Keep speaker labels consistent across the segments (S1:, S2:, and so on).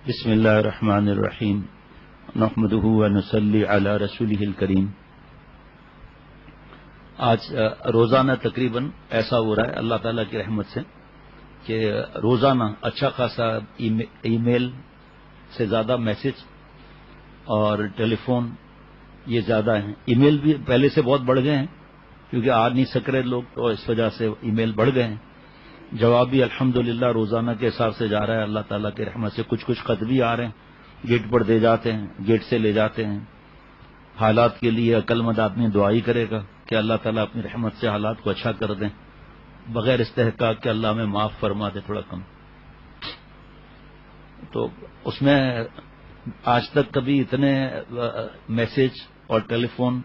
S1: بسم اللہ الرحمن الرحیم نحمدہ ونصلی علی رسولہ الکریم۔ آج روزانہ تقریباً ایسا ہو رہا ہے اللہ تعالیٰ کی رحمت سے کہ روزانہ اچھا خاصا ای میل سے زیادہ میسج اور ٹیلی فون یہ زیادہ ہیں۔ ای میل بھی پہلے سے بہت بڑھ گئے ہیں کیونکہ آ نہیں سک رہے لوگ، تو اس وجہ سے ای میل بڑھ گئے ہیں۔ جواب بھی الحمدللہ روزانہ کے حساب سے جا رہا ہے اللہ تعالیٰ کی رحمت سے۔ کچھ خط بھی آ رہے ہیں، گیٹ پر دے جاتے ہیں، گیٹ سے لے جاتے ہیں۔ حالات کے لیے عقل مند آدمی دعا ہی کرے گا کہ اللہ تعالیٰ اپنی رحمت سے حالات کو اچھا کر دیں، بغیر استحقاق کہ اللہ ہمیں معاف فرما دے تھوڑا کم۔ تو اس میں آج تک کبھی اتنے میسج اور ٹیلی فون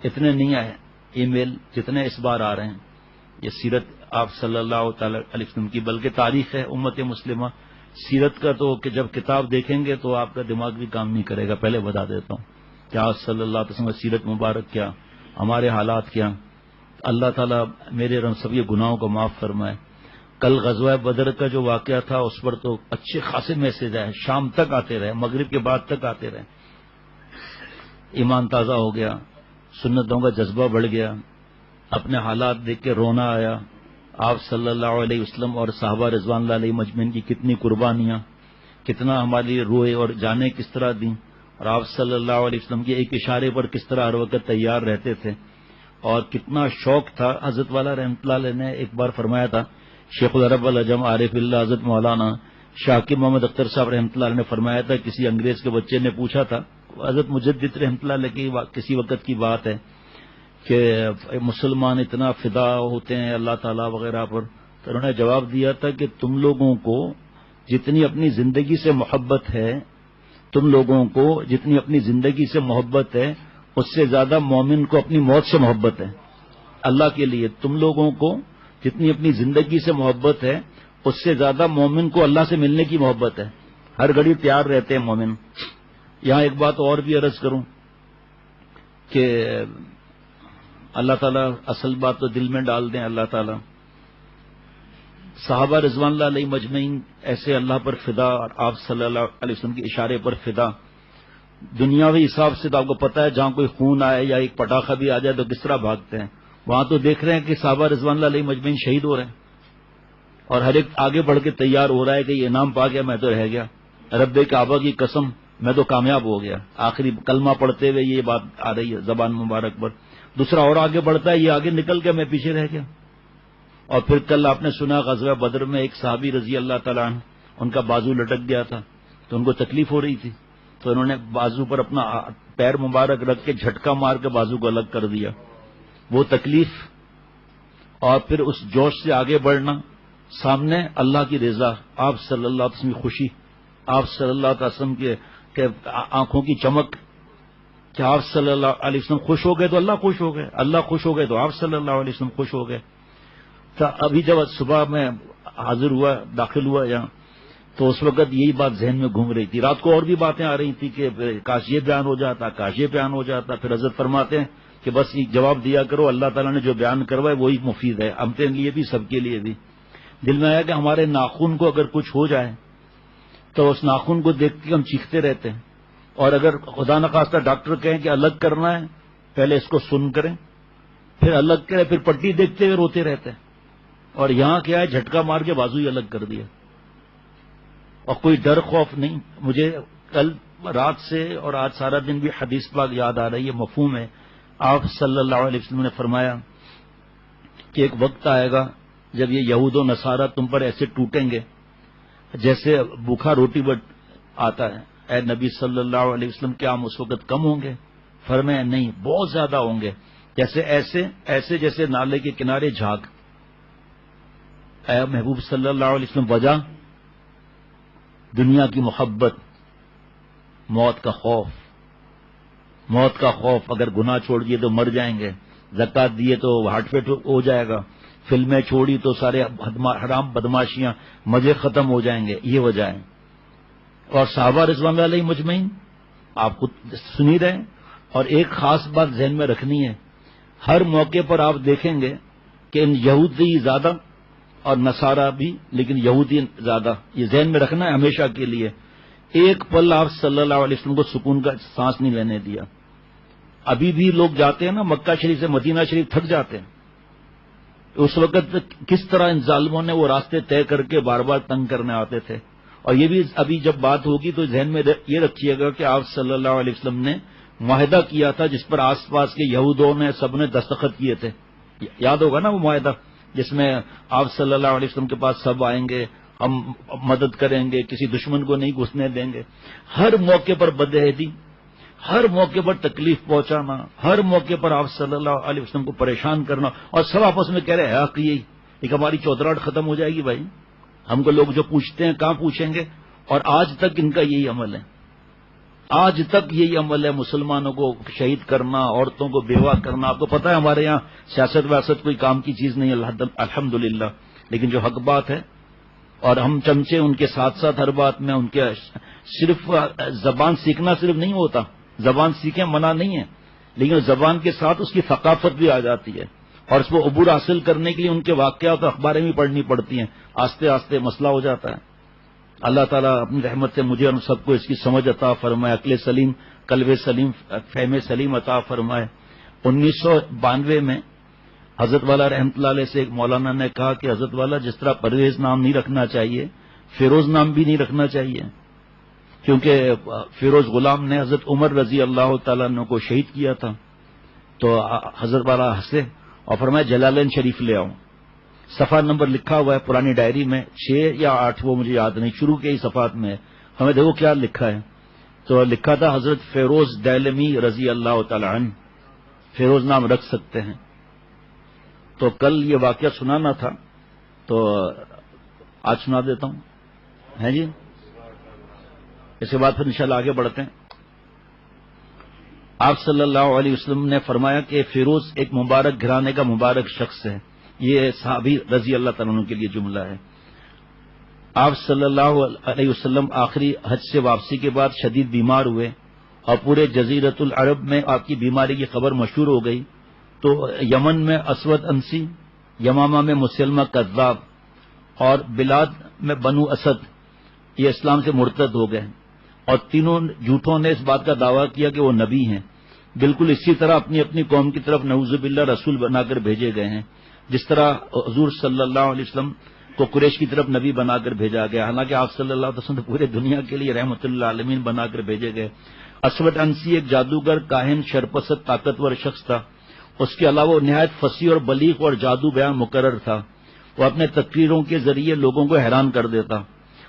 S1: اتنے نہیں آئے، ای میل جتنے اس بار آ رہے ہیں۔ یہ سیرت آپ صلی اللہ تعالی علیہ وسلم کی بلکہ تاریخ ہے امت مسلمہ۔ سیرت کا تو کہ جب کتاب دیکھیں گے تو آپ کا دماغ بھی کام نہیں کرے گا۔ پہلے بتا دیتا ہوں کہ آپ صلی اللہ علیہ وسلم سیرت مبارک کیا، ہمارے حالات کیا۔ اللہ تعالیٰ میرے رب سب یہ گناہوں کو معاف فرمائے۔ کل غزوہ بدر کا جو واقعہ تھا اس پر تو اچھے خاصے میسج آئے، شام تک آتے رہے، مغرب کے بعد تک آتے رہے۔ ایمان تازہ ہو گیا، سنتوں کا جذبہ بڑھ گیا، اپنے حالات دیکھ کے رونا آیا۔ آپ صلی اللہ علیہ وسلم اور صحابہ رضوان اللہ علیہ مجمعین کی کتنی قربانیاں، کتنا ہمارے لیے روئے اور جانیں کس طرح دیں، اور آپ صلی اللہ علیہ وسلم کے ایک اشارے پر کس طرح ہر وقت تیار رہتے تھے، اور کتنا شوق تھا۔ حضرت والا رحمۃ اللہ علیہ نے ایک بار فرمایا تھا، شیخ العرب العجم عارف اللہ حضرت مولانا شاکر محمد اختر صاحب رحمۃ اللہ علیہ نے فرمایا تھا، کسی انگریز کے بچے نے پوچھا تھا، حضرت مجدد رحمۃ اللہ علیہ کی کسی وقت کی بات ہے کہ مسلمان اتنا فدا ہوتے ہیں اللہ تعالیٰ وغیرہ پر، تو انہوں نے جواب دیا تھا کہ تم لوگوں کو جتنی اپنی زندگی سے محبت ہے، تم لوگوں کو جتنی اپنی زندگی سے محبت ہے اس سے زیادہ مومن کو اپنی موت سے محبت ہے۔ اللہ کے لیے تم لوگوں کو جتنی اپنی زندگی سے محبت ہے اس سے زیادہ مومن کو اللہ سے ملنے کی محبت ہے۔ ہر گھڑی تیار رہتے ہیں مومن۔ یہاں ایک بات اور بھی عرض کروں کہ اللہ تعالیٰ اصل بات تو دل میں ڈال دیں اللہ تعالیٰ۔ صحابہ رضوان اللہ علیہ مجمعین ایسے اللہ پر فدا، اور آپ صلی اللہ علیہ وسلم کے اشارے پر فدا۔ دنیاوی حساب سے تو آپ کو پتہ ہے جہاں کوئی خون آئے یا ایک پٹاخہ بھی آ جائے تو کس طرح بھاگتے ہیں۔ وہاں تو دیکھ رہے ہیں کہ صحابہ رضوان اللہ علیہ مجمعین شہید ہو رہے ہیں، اور ہر ایک آگے بڑھ کے تیار ہو رہا ہے کہ یہ انعام پا گیا، میں تو رہ گیا، رب کعبہ کی قسم میں تو کامیاب ہو گیا۔ آخری کلمہ پڑھتے ہوئے یہ بات آ رہی ہے زبان مبارک پر۔ دوسرا اور آگے بڑھتا ہے، یہ آگے نکل گیا، میں پیچھے رہ گیا۔ اور پھر کل آپ نے سنا غزوہ بدر میں ایک صحابی رضی اللہ تعالیٰ عنہ، ان کا بازو لٹک گیا تھا تو ان کو تکلیف ہو رہی تھی، تو انہوں نے بازو پر اپنا پیر مبارک رکھ کے جھٹکا مار کے بازو کو الگ کر دیا۔ وہ تکلیف اور پھر اس جوش سے آگے بڑھنا، سامنے اللہ کی رضا، آپ صلی اللہ علیہ وسلم کی خوشی، آپ صلی اللہ علیہ وسلم کے آنکھوں کی چمک کہ آپ صلی اللہ علیہ وسلم خوش ہو گئے تو اللہ خوش ہو گئے، اللہ خوش ہو گئے تو آپ صلی اللہ علیہ وسلم خوش ہو گئے۔ تو ابھی جب صبح میں حاضر ہوا، داخل ہوا یہاں، تو اس وقت یہی بات ذہن میں گھوم رہی تھی۔ رات کو اور بھی باتیں آ رہی تھی کہ کاش یہ بیان ہو جاتا، کاش یہ بیان ہو جاتا۔ پھر حضرت فرماتے ہیں کہ بس یہ جواب دیا کرو، اللہ تعالیٰ نے جو بیان کروائے وہی مفید ہے، ہمارے لیے بھی سب کے لیے بھی۔ دل میں آیا کہ ہمارے ناخن کو اگر کچھ ہو جائے تو اس ناخن کو دیکھ کے ہم چیختے رہتے ہیں، اور اگر خدا نخواستہ ڈاکٹر کہیں کہ الگ کرنا ہے، پہلے اس کو سن کریں، پھر الگ کریں، پھر پٹی دیکھتے ہوئے روتے رہتے ہیں۔ اور یہاں کیا ہے، جھٹکا مار کے بازو ہی الگ کر دیا، اور کوئی ڈر خوف نہیں۔ مجھے کل رات سے اور آج سارا دن بھی حدیث پاک یاد آ رہی ہے، مفہوم ہے۔ آپ صلی اللہ علیہ وسلم نے فرمایا کہ ایک وقت آئے گا جب یہ یہود و نصارہ تم پر ایسے ٹوٹیں گے جیسے بھوکھا روٹی بٹ آتا ہے۔ اے نبی صلی اللہ علیہ وسلم کیا ہم اس وقت کم ہوں گے؟ فرمایا نہیں، بہت زیادہ ہوں گے، ایسے جیسے نالے کے کنارے جھاگ۔ اے محبوب صلی اللہ علیہ وسلم، وجہ دنیا کی محبت، موت کا خوف، موت کا خوف۔ اگر گناہ چھوڑ دیے تو مر جائیں گے، زکات دیے تو ہارٹ فیٹ ہو جائے گا، فلمیں چھوڑی تو سارے حرام بدماشیاں، مزے ختم ہو جائیں گے، یہ وجہ ہے۔ اور صحابہ رضوان اللہ علیہ مجمعین آپ خود سنی رہے ہیں۔ اور ایک خاص بات ذہن میں رکھنی ہے، ہر موقع پر آپ دیکھیں گے کہ ان یہودی زیادہ اور نصارہ بھی، لیکن یہودی زیادہ، یہ ذہن میں رکھنا ہے ہمیشہ کے لیے ایک پل آپ صلی اللہ علیہ وسلم کو سکون کا سانس نہیں لینے دیا. ابھی بھی لوگ جاتے ہیں نا مکہ شریف سے مدینہ شریف، تھک جاتے ہیں. اس وقت کس طرح ان ظالموں نے وہ راستے طے کر کے بار بار تنگ کرنے آتے تھے. اور یہ بھی ابھی جب بات ہوگی تو ذہن میں یہ رکھیے گا کہ آپ صلی اللہ علیہ وسلم نے معاہدہ کیا تھا جس پر آس پاس کے یہودوں نے سب نے دستخط کیے تھے. یاد ہوگا نا وہ معاہدہ جس میں آپ صلی اللہ علیہ وسلم کے پاس سب آئیں گے، ہم مدد کریں گے، کسی دشمن کو نہیں گھسنے دیں گے. ہر موقع پر بدعہدی، ہر موقع پر تکلیف پہنچانا، ہر موقع پر آپ صلی اللہ علیہ وسلم کو پریشان کرنا، اور سب آپس میں کہہ رہے ہیں حق یہی ایک ہماری چودراہٹ ختم ہو جائے گی بھائی. ہم کو لوگ جو پوچھتے ہیں کہاں پوچھیں گے. اور آج تک ان کا یہی عمل ہے، آج تک یہی عمل ہے، مسلمانوں کو شہید کرنا، عورتوں کو بیوہ کرنا. آپ کو پتہ ہے ہمارے یہاں سیاست ویاست کوئی کام کی چیز نہیں ہے الحمدللہ، لیکن جو حق بات ہے اور ہم چمچے ان کے ساتھ ساتھ ہر بات میں ان کے. صرف زبان سیکھنا صرف نہیں ہوتا، زبان سیکھیں منع نہیں ہے، لیکن زبان کے ساتھ اس کی ثقافت بھی آ جاتی ہے، اور اس کو عبور حاصل کرنے کے لیے ان کے واقعات اور اخباریں بھی پڑھنی پڑتی ہیں. آہستہ آہستہ مسئلہ ہو جاتا ہے. اللہ تعالیٰ اپنی رحمت سے مجھے اور سب کو اس کی سمجھ عطا فرمائے، عقل سلیم، قلب سلیم، فہم سلیم عطا فرمائے. 1992 میں حضرت والا رحمۃ اللہ علیہ سے ایک مولانا نے کہا کہ حضرت والا جس طرح پرویز نام نہیں رکھنا چاہیے، فیروز نام بھی نہیں رکھنا چاہیے، کیونکہ فیروز غلام نے حضرت عمر رضی اللہ تعالیٰ عنہ کو شہید کیا تھا. تو حضرت والا ہنسے اور فرمایا جلالین شریف لے آؤں. صفحہ نمبر لکھا ہوا ہے پرانی ڈائری میں 6 یا 8، وہ مجھے یاد نہیں، شروع کے ہی صفحات میں. ہمیں دیکھو کیا لکھا ہے. تو لکھا تھا حضرت فیروز دہلمی رضی اللہ تعالی عنہ، فیروز نام رکھ سکتے ہیں. تو کل یہ واقعہ سنانا تھا تو آج سنا دیتا ہوں، ہے جی. اس کے بعد پھر انشاءاللہ آگے بڑھتے ہیں. آپ صلی اللہ علیہ وسلم نے فرمایا کہ فیروز ایک مبارک گھرانے کا مبارک شخص ہے. یہ صحابی رضی اللہ تعالیٰ عنہ کے لیے جملہ ہے. آپ صلی اللہ علیہ وسلم آخری حج سے واپسی کے بعد شدید بیمار ہوئے اور پورے جزیرت العرب میں آپ کی بیماری کی خبر مشہور ہو گئی. تو یمن میں اسود انسی، یمامہ میں مسلمہ کذاب اور بلاد میں بنو اسد یہ اسلام سے مرتد ہو گئے، اور تینوں جھوٹوں نے اس بات کا دعویٰ کیا کہ وہ نبی ہیں. بالکل اسی طرح اپنی اپنی قوم کی طرف نعوذ باللہ رسول بنا کر بھیجے گئے ہیں، جس طرح حضور صلی اللہ علیہ وسلم کو قریش کی طرف نبی بنا کر بھیجا گیا، حالانکہ آپ صلی اللہ علیہ وسلم پورے دنیا کے لیے رحمت اللہ عالمین بنا کر بھیجے گئے. اسود انسی ایک جادوگر، کاہن، شرپسند، طاقتور شخص تھا. اس کے علاوہ نہایت فصیح اور بلیغ اور جادو بیان مقرر تھا. وہ اپنے تقریروں کے ذریعے لوگوں کو حیران کر دیتا.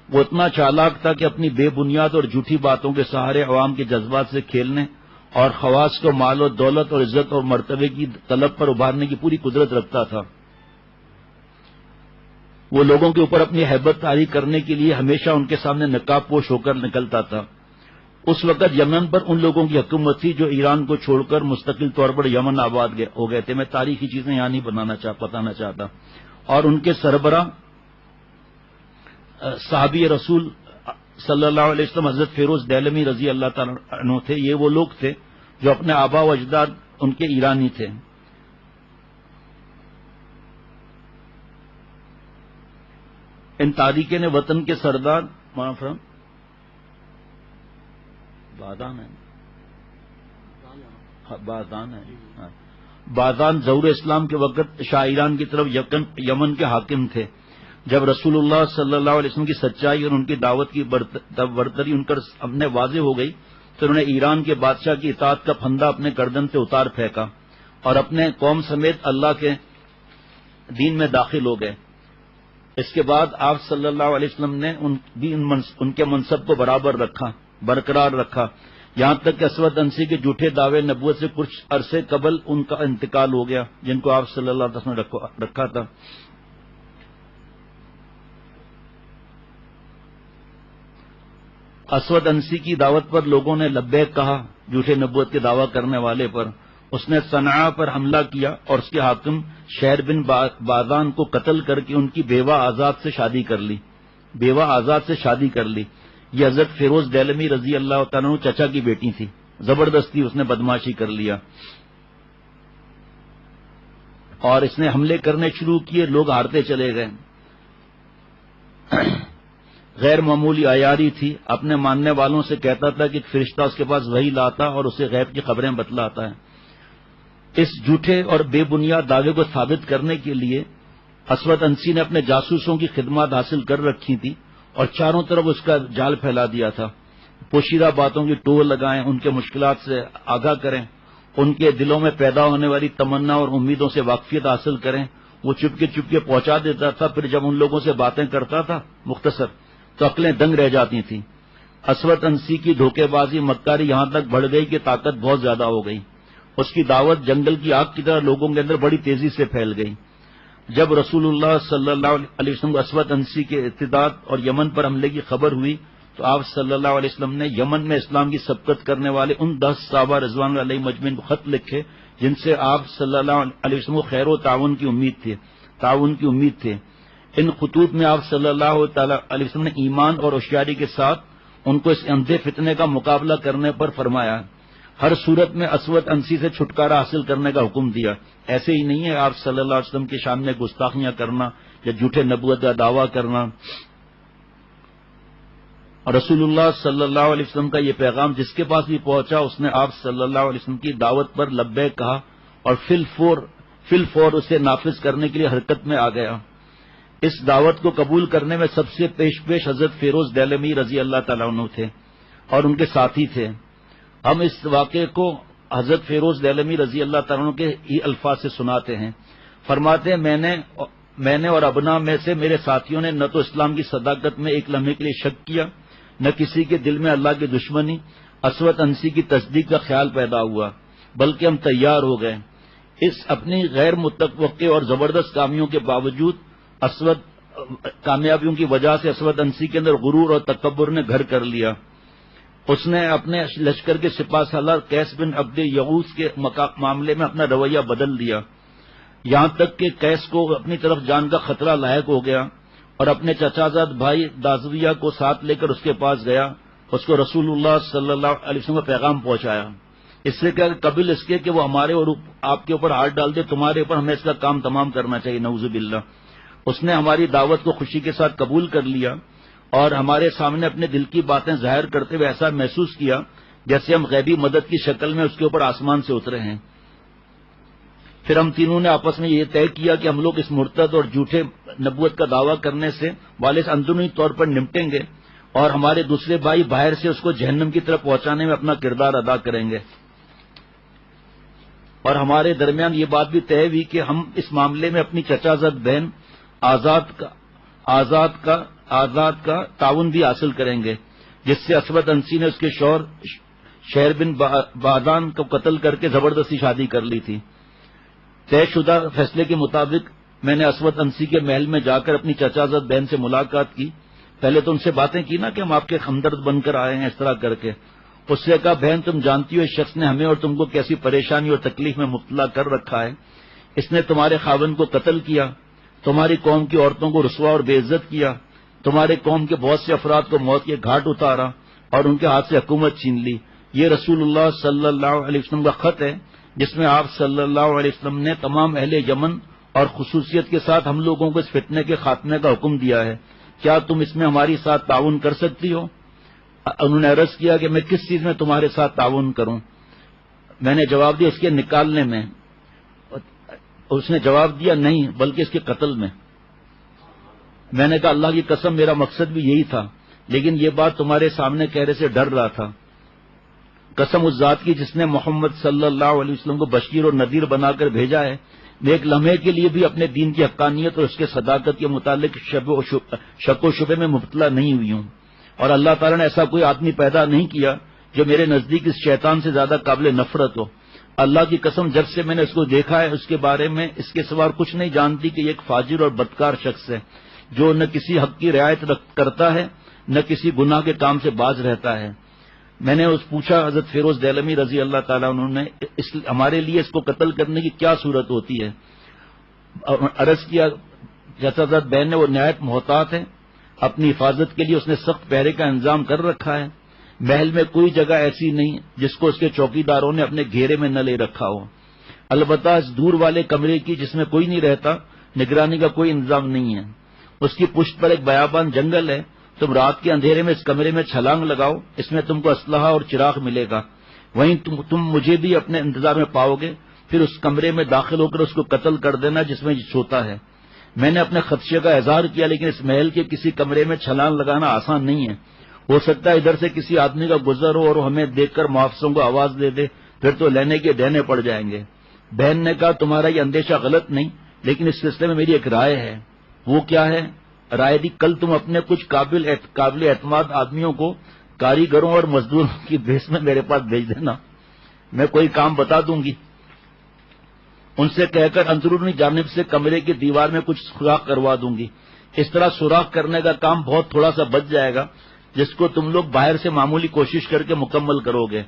S1: وہ اتنا چالاک تھا کہ اپنی بے بنیاد اور جھوٹی باتوں کے سہارے عوام کے جذبات سے کھیلنے اور خواص کو مال و دولت اور عزت اور مرتبے کی طلب پر ابھارنے کی پوری قدرت رکھتا تھا. وہ لوگوں کے اوپر اپنی ہیبت طاری کرنے کے لیے ہمیشہ ان کے سامنے نقاب پوش ہو کر نکلتا تھا. اس وقت یمن پر ان لوگوں کی حکومت تھی جو ایران کو چھوڑ کر مستقل طور پر یمن آباد ہو گئے تھے. میں تاریخی چیزیں یہاں نہیں بتانا چاہتا. اور ان کے سربراہ صحابی رسول صلی اللہ علیہ وسلم حضرت فیروز دہلمی رضی اللہ تعالیٰ عنہ تھے. یہ وہ لوگ تھے جو اپنے آبا و اجداد ان کے ایرانی تھے. ان تاریخین وطن کے سردار بادان ظہور اسلام کے وقت شاہ ایران کی طرف یمن کے حاکم تھے. جب رسول اللہ صلی اللہ علیہ وسلم کی سچائی اور ان کی دعوت کی برتری ان پر اپنے واضح ہو گئی تو انہوں نے ایران کے بادشاہ کی اطاعت کا پھندا اپنے گردن سے اتار پھینکا اور اپنے قوم سمیت اللہ کے دین میں داخل ہو گئے. اس کے بعد آپ صلی اللہ علیہ وسلم نے ان کے منصب کو برقرار رکھا، یہاں تک کہ اسود انسی کے جھوٹے دعوے نبوت سے کچھ عرصے قبل ان کا انتقال ہو گیا، جن کو آپ صلی اللہ علیہ وسلم نے رکھا تھا. اسود انسی کی دعوت پر لوگوں نے لبیک کہا جھوٹے نبوت کے دعویٰ کرنے والے پر. اس نے صنعاء پر حملہ کیا اور اس کے حاکم شہر بن بادان کو قتل کر کے ان کی بیوہ آزاد سے شادی کر لی. یہ حضرت فیروز دہلمی رضی اللہ تعالیٰ عنہ چچا کی بیٹی تھی. زبردستی اس نے بدماشی کر لیا اور اس نے حملے کرنے شروع کیے. لوگ ہارتے چلے گئے. غیر معمولی عیاری تھی، اپنے ماننے والوں سے کہتا تھا کہ ایک فرشتہ اس کے پاس وحی لاتا اور اسے غیب کی خبریں بتلاتا ہے۔ اس جھوٹے اور بے بنیاد دعوے کو ثابت کرنے کے لیے اسود انسی نے اپنے جاسوسوں کی خدمات حاصل کر رکھی تھی اور چاروں طرف اس کا جال پھیلا دیا تھا۔ پوشیدہ باتوں کی ٹول لگائیں، ان کے مشکلات سے آگاہ کریں، ان کے دلوں میں پیدا ہونے والی تمنا اور امیدوں سے واقفیت حاصل کریں۔ وہ چپکے چپکے پہنچا دیتا تھا، پھر جب ان لوگوں سے باتیں کرتا تھا مختصر تو عقلیں دنگ رہ جاتی تھیں۔ اسود انسی کی دھوکے بازی مکاری یہاں تک بڑھ گئی کہ طاقت بہت زیادہ ہو گئی۔ اس کی دعوت جنگل کی آگ کی طرح لوگوں کے اندر بڑی تیزی سے پھیل گئی۔ جب رسول اللہ صلی اللہ علیہ وسلم کو اسود انسی کے ارتداد اور یمن پر حملے کی خبر ہوئی تو آپ صلی اللہ علیہ وسلم نے یمن میں اسلام کی سبقت کرنے والے ان 10 صحابہ رضوان اللہ علیہ مجمعین کو خط لکھے جن سے آپ صلی اللہ علیہ وسلم کو خیر و تعاون کی امید تھی۔ ان خطوط میں آپ صلی اللہ تعالی علیہ وسلم نے ایمان اور ہوشیاری کے ساتھ ان کو اس اندھے فتنے کا مقابلہ کرنے پر فرمایا، ہر صورت میں اسود انسی سے چھٹکارا حاصل کرنے کا حکم دیا۔ ایسے ہی نہیں ہے آپ صلی اللہ علیہ وسلم کے شان میں گستاخیاں کرنا یا جھوٹے نبوت کا دعویٰ کرنا۔ اور رسول اللہ صلی اللہ علیہ وسلم کا یہ پیغام جس کے پاس بھی پہنچا اس نے آپ صلی اللہ علیہ وسلم کی دعوت پر لبیک کہا اور فی الفور اسے نافذ کرنے کے لیے حرکت میں آ گیا۔ اس دعوت کو قبول کرنے میں سب سے پیش حضرت فیروز دہلوی رضی اللہ تعالیٰ عنہ تھے اور ان کے ساتھی تھے۔ ہم اس واقعے کو حضرت فیروز دہلوی رضی اللہ تعالیٰ عنہ کے ہی الفاظ سے سناتے ہیں۔ فرماتے ہیں میں نے اور ابنا میں سے میرے ساتھیوں نے نہ تو اسلام کی صداقت میں ایک لمحے کے لیے شک کیا، نہ کسی کے دل میں اللہ کی دشمنی اسود انسی کی تصدیق کا خیال پیدا ہوا، بلکہ ہم تیار ہو گئے۔ اس اپنی غیر متوقع اور زبردست کامیابیوں کی وجہ سے اسود انسی کے اندر غرور اور تکبر نے گھر کر لیا۔ اس نے اپنے لشکر کے سپاہ سالار قیس بن عبد یغوث کے معاملے میں اپنا رویہ بدل دیا، یہاں تک کہ قیس کو اپنی طرف جان کا خطرہ لاحق ہو گیا اور اپنے چچا زاد بھائی دازویہ کو ساتھ لے کر اس کے پاس گیا، اس کو رسول اللہ صلی اللہ علیہ وسلم کا پیغام پہنچایا۔ اس سے کہا قبل اس کے کہ وہ ہمارے اور آپ کے اوپر ہاتھ ڈال دے، تمہارے اوپر ہمیں اس کا کام تمام کرنا چاہیے، نعوذ باللہ۔ اس نے ہماری دعوت کو خوشی کے ساتھ قبول کر لیا اور ہمارے سامنے اپنے دل کی باتیں ظاہر کرتے ہوئے ایسا محسوس کیا جیسے ہم غیبی مدد کی شکل میں اس کے اوپر آسمان سے اترے ہیں۔ پھر ہم تینوں نے آپس میں یہ طے کیا کہ ہم لوگ اس مرتد اور جھوٹے نبوت کا دعویٰ کرنے سے والے اندرونی طور پر نمٹیں گے اور ہمارے دوسرے بھائی باہر سے اس کو جہنم کی طرف پہنچانے میں اپنا کردار ادا کریں گے۔ اور ہمارے درمیان یہ بات بھی طے ہوئی کہ ہم اس معاملے میں اپنی چچا زد بہن آزاد کا تعاون بھی حاصل کریں گے، جس سے اسود انسی نے اس کے شوہر شہر بن بادان کو قتل کر کے زبردستی شادی کر لی تھی۔ طے شدہ فیصلے کے مطابق میں نے اسود انسی کے محل میں جا کر اپنی چچا زد بہن سے ملاقات کی۔ پہلے تو ان سے باتیں کی نا کہ ہم آپ کے ہمدرد بن کر آئے ہیں، اس طرح کر کے اس سے کہا بہن تم جانتی ہو اس شخص نے ہمیں اور تم کو کیسی پریشانی اور تکلیف میں مبتلا کر رکھا ہے۔ اس نے تمہارے خاوند کو قتل کیا، تمہاری قوم کی عورتوں کو رسوا اور بے عزت کیا، تمہارے قوم کے بہت سے افراد کو موت کے گھاٹ اتارا اور ان کے ہاتھ سے حکومت چھین لی۔ یہ رسول اللہ صلی اللہ علیہ وسلم کا خط ہے جس میں آپ صلی اللہ علیہ وسلم نے تمام اہل یمن اور خصوصیت کے ساتھ ہم لوگوں کو اس فتنے کے خاتمے کا حکم دیا ہے، کیا تم اس میں ہماری ساتھ تعاون کر سکتی ہو؟ انہوں نے عرض کیا کہ میں کس چیز میں تمہارے ساتھ تعاون کروں؟ میں نے جواب دیا اس کے نکالنے میں۔ اس نے جواب دیا نہیں بلکہ اس کے قتل میں۔ میں نے کہا اللہ کی قسم میرا مقصد بھی یہی تھا، لیکن یہ بات تمہارے سامنے کہنے سے ڈر رہا تھا۔ قسم اس ذات کی جس نے محمد صلی اللہ علیہ وسلم کو بشیر اور نذیر بنا کر بھیجا ہے، میں ایک لمحے کے لیے بھی اپنے دین کی حقانیت اور اس کے صداقت کے متعلق شک و شبے میں مبتلا نہیں ہوئی ہوں، اور اللہ تعالیٰ نے ایسا کوئی آدمی پیدا نہیں کیا جو میرے نزدیک اس شیطان سے زیادہ قابل نفرت ہو۔ اللہ کی قسم جب سے میں نے اس کو دیکھا ہے اس کے بارے میں اس کے سوا کچھ نہیں جانتی کہ یہ ایک فاجر اور بدکار شخص ہے جو نہ کسی حق کی رعایت کرتا ہے نہ کسی گناہ کے کام سے باز رہتا ہے۔ میں نے پوچھا حضرت فیروز دہلوی رضی اللہ تعالیٰ عنہ نے ہمارے لیے اس کو قتل کرنے کی کیا صورت ہوتی ہے؟ عرض کیا چچا زاد بہن نے وہ نہایت محتاط ہے، اپنی حفاظت کے لیے اس نے سخت پہرے کا انتظام کر رکھا ہے، محل میں کوئی جگہ ایسی نہیں جس کو اس کے چوکیداروں نے اپنے گھیرے میں نہ لے رکھا ہو، البتہ اس دور والے کمرے کی جس میں کوئی نہیں رہتا نگرانی کا کوئی انتظام نہیں ہے۔ اس کی پشت پر ایک بیابان جنگل ہے تم رات کے اندھیرے میں اس کمرے میں چھلانگ لگاؤ، اس میں تم کو اسلحہ اور چراغ ملے گا، وہیں تم مجھے بھی اپنے انتظار میں پاؤ گے، پھر اس کمرے میں داخل ہو کر اس کو قتل کر دینا جس میں یہ سوتا ہے۔ میں نے اپنے خدشے کا اظہار کیا، لیکن اس محل کے کسی کمرے میں چھلانگ لگانا آسان نہیں ہے، ہو سکتا ہے ادھر سے کسی آدمی کا گزر ہو اور ہمیں دیکھ کر محافظوں کو آواز دے دے، پھر تو لینے کے دینے پڑ جائیں گے۔ بہن نے کہا تمہارا یہ اندیشہ غلط نہیں، لیکن اس سلسلے میں میری ایک رائے ہے۔ وہ کیا ہے؟ رائے دی، کل تم اپنے کچھ قابل اعتماد آدمیوں کو کاریگروں اور مزدوروں کی بھیس میں میرے پاس بھیج دینا، میں کوئی کام بتا دوں گی، ان سے کہہ کر اندرونی جانب سے کمرے کی دیوار میں کچھ سوراخ کروا دوں گی، اس طرح سوراخ کرنے کا کام بہت تھوڑا سا بچ جائے گا جس کو تم لوگ باہر سے معمولی کوشش کر کے مکمل کرو گے۔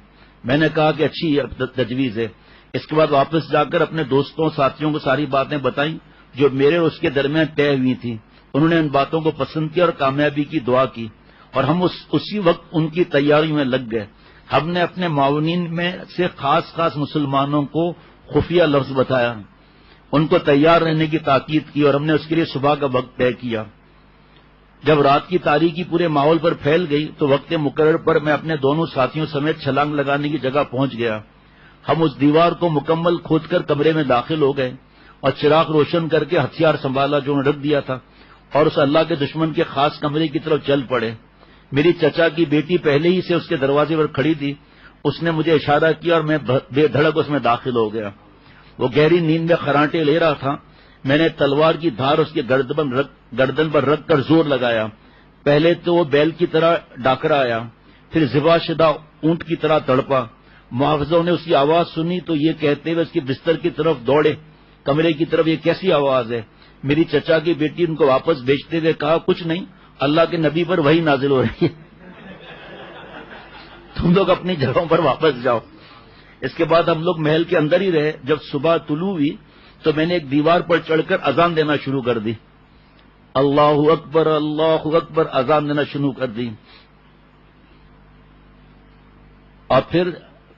S1: میں نے کہا کہ اچھی تجویز ہے۔ اس کے بعد واپس جا کر اپنے دوستوں ساتھیوں کو ساری باتیں بتائیں جو میرے اور اس کے درمیان طے ہوئی تھیں۔ انہوں نے ان باتوں کو پسند کیا اور کامیابی کی دعا کی، اور ہم اسی وقت ان کی تیاری میں لگ گئے۔ ہم نے اپنے معاونین میں سے خاص مسلمانوں کو خفیہ لفظ بتایا، ان کو تیار رہنے کی تاکید کی، اور ہم نے اس کے لیے صبح کا وقت طے کیا۔ جب رات کی تاریکی پورے ماحول پر پھیل گئی تو وقت مقرر پر میں اپنے دونوں ساتھیوں سمیت چھلانگ لگانے کی جگہ پہنچ گیا۔ ہم اس دیوار کو مکمل کھود کر کمرے میں داخل ہو گئے اور چراغ روشن کر کے ہتھیار سنبھالا جو رکھ دیا تھا، اور اس اللہ کے دشمن کے خاص کمرے کی طرف چل پڑے۔ میری چچا کی بیٹی پہلے ہی سے اس کے دروازے پر کھڑی تھی، اس نے مجھے اشارہ کیا اور میں بے دھڑک اس میں داخل ہو گیا۔ وہ گہری نیند میں خراٹے لے رہا تھا۔ میں نے تلوار کی دھار اس کے گردن پر رکھ کر زور لگایا۔ پہلے تو وہ بیل کی طرح ڈاکرا آیا، پھر ذبح شدہ اونٹ کی طرح تڑپا۔ محافظوں نے اس کی آواز سنی تو یہ کہتے ہوئے اس کی بستر کی طرف دوڑے، کمرے کی طرف، یہ کیسی آواز ہے؟ میری چچا کی بیٹی ان کو واپس بھیجتے ہوئے کہا، کچھ نہیں، اللہ کے نبی پر وہی نازل ہو رہی ہے، تم لوگ اپنی جگہوں پر واپس جاؤ۔ اس کے بعد ہم لوگ محل کے اندر ہی رہے۔ جب صبح طلوع ہوئی تو میں نے ایک دیوار پر چڑھ کر اذان دینا شروع کر دی، اللہ اکبر اللہ اکبر، اذان دینا شروع کر دی، اور پھر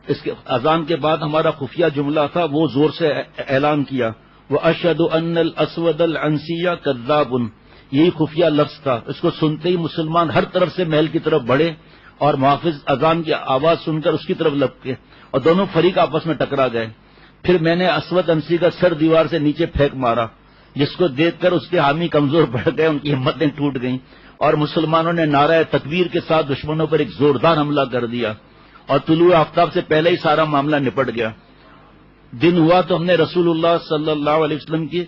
S1: اس کے اذان کے بعد ہمارا خفیہ جملہ تھا، وہ زور سے اعلان کیا، وَأَشْهَدُ أَنَّ الْأَسْوَدَ الْعَنْسِيَّ كَذَّابٌ، یہی خفیہ لفظ تھا۔ اس کو سنتے ہی مسلمان ہر طرف سے محل کی طرف بڑھے اور محافظ اذان کی آواز سن کر اس کی طرف لپکے اور دونوں فریق آپس میں ٹکرا گئے۔ پھر میں نے اسود انسی کا سر دیوار سے نیچے پھینک مارا، جس کو دیکھ کر اس کے حامی کمزور پڑ گئے، ان کی ہمتیں ٹوٹ گئیں، اور مسلمانوں نے نعرہ تکبیر کے ساتھ دشمنوں پر ایک زوردار حملہ کر دیا، اور طلوع آفتاب سے پہلے ہی سارا معاملہ نپٹ گیا۔ دن ہوا تو ہم نے رسول اللہ صلی اللہ علیہ وسلم کی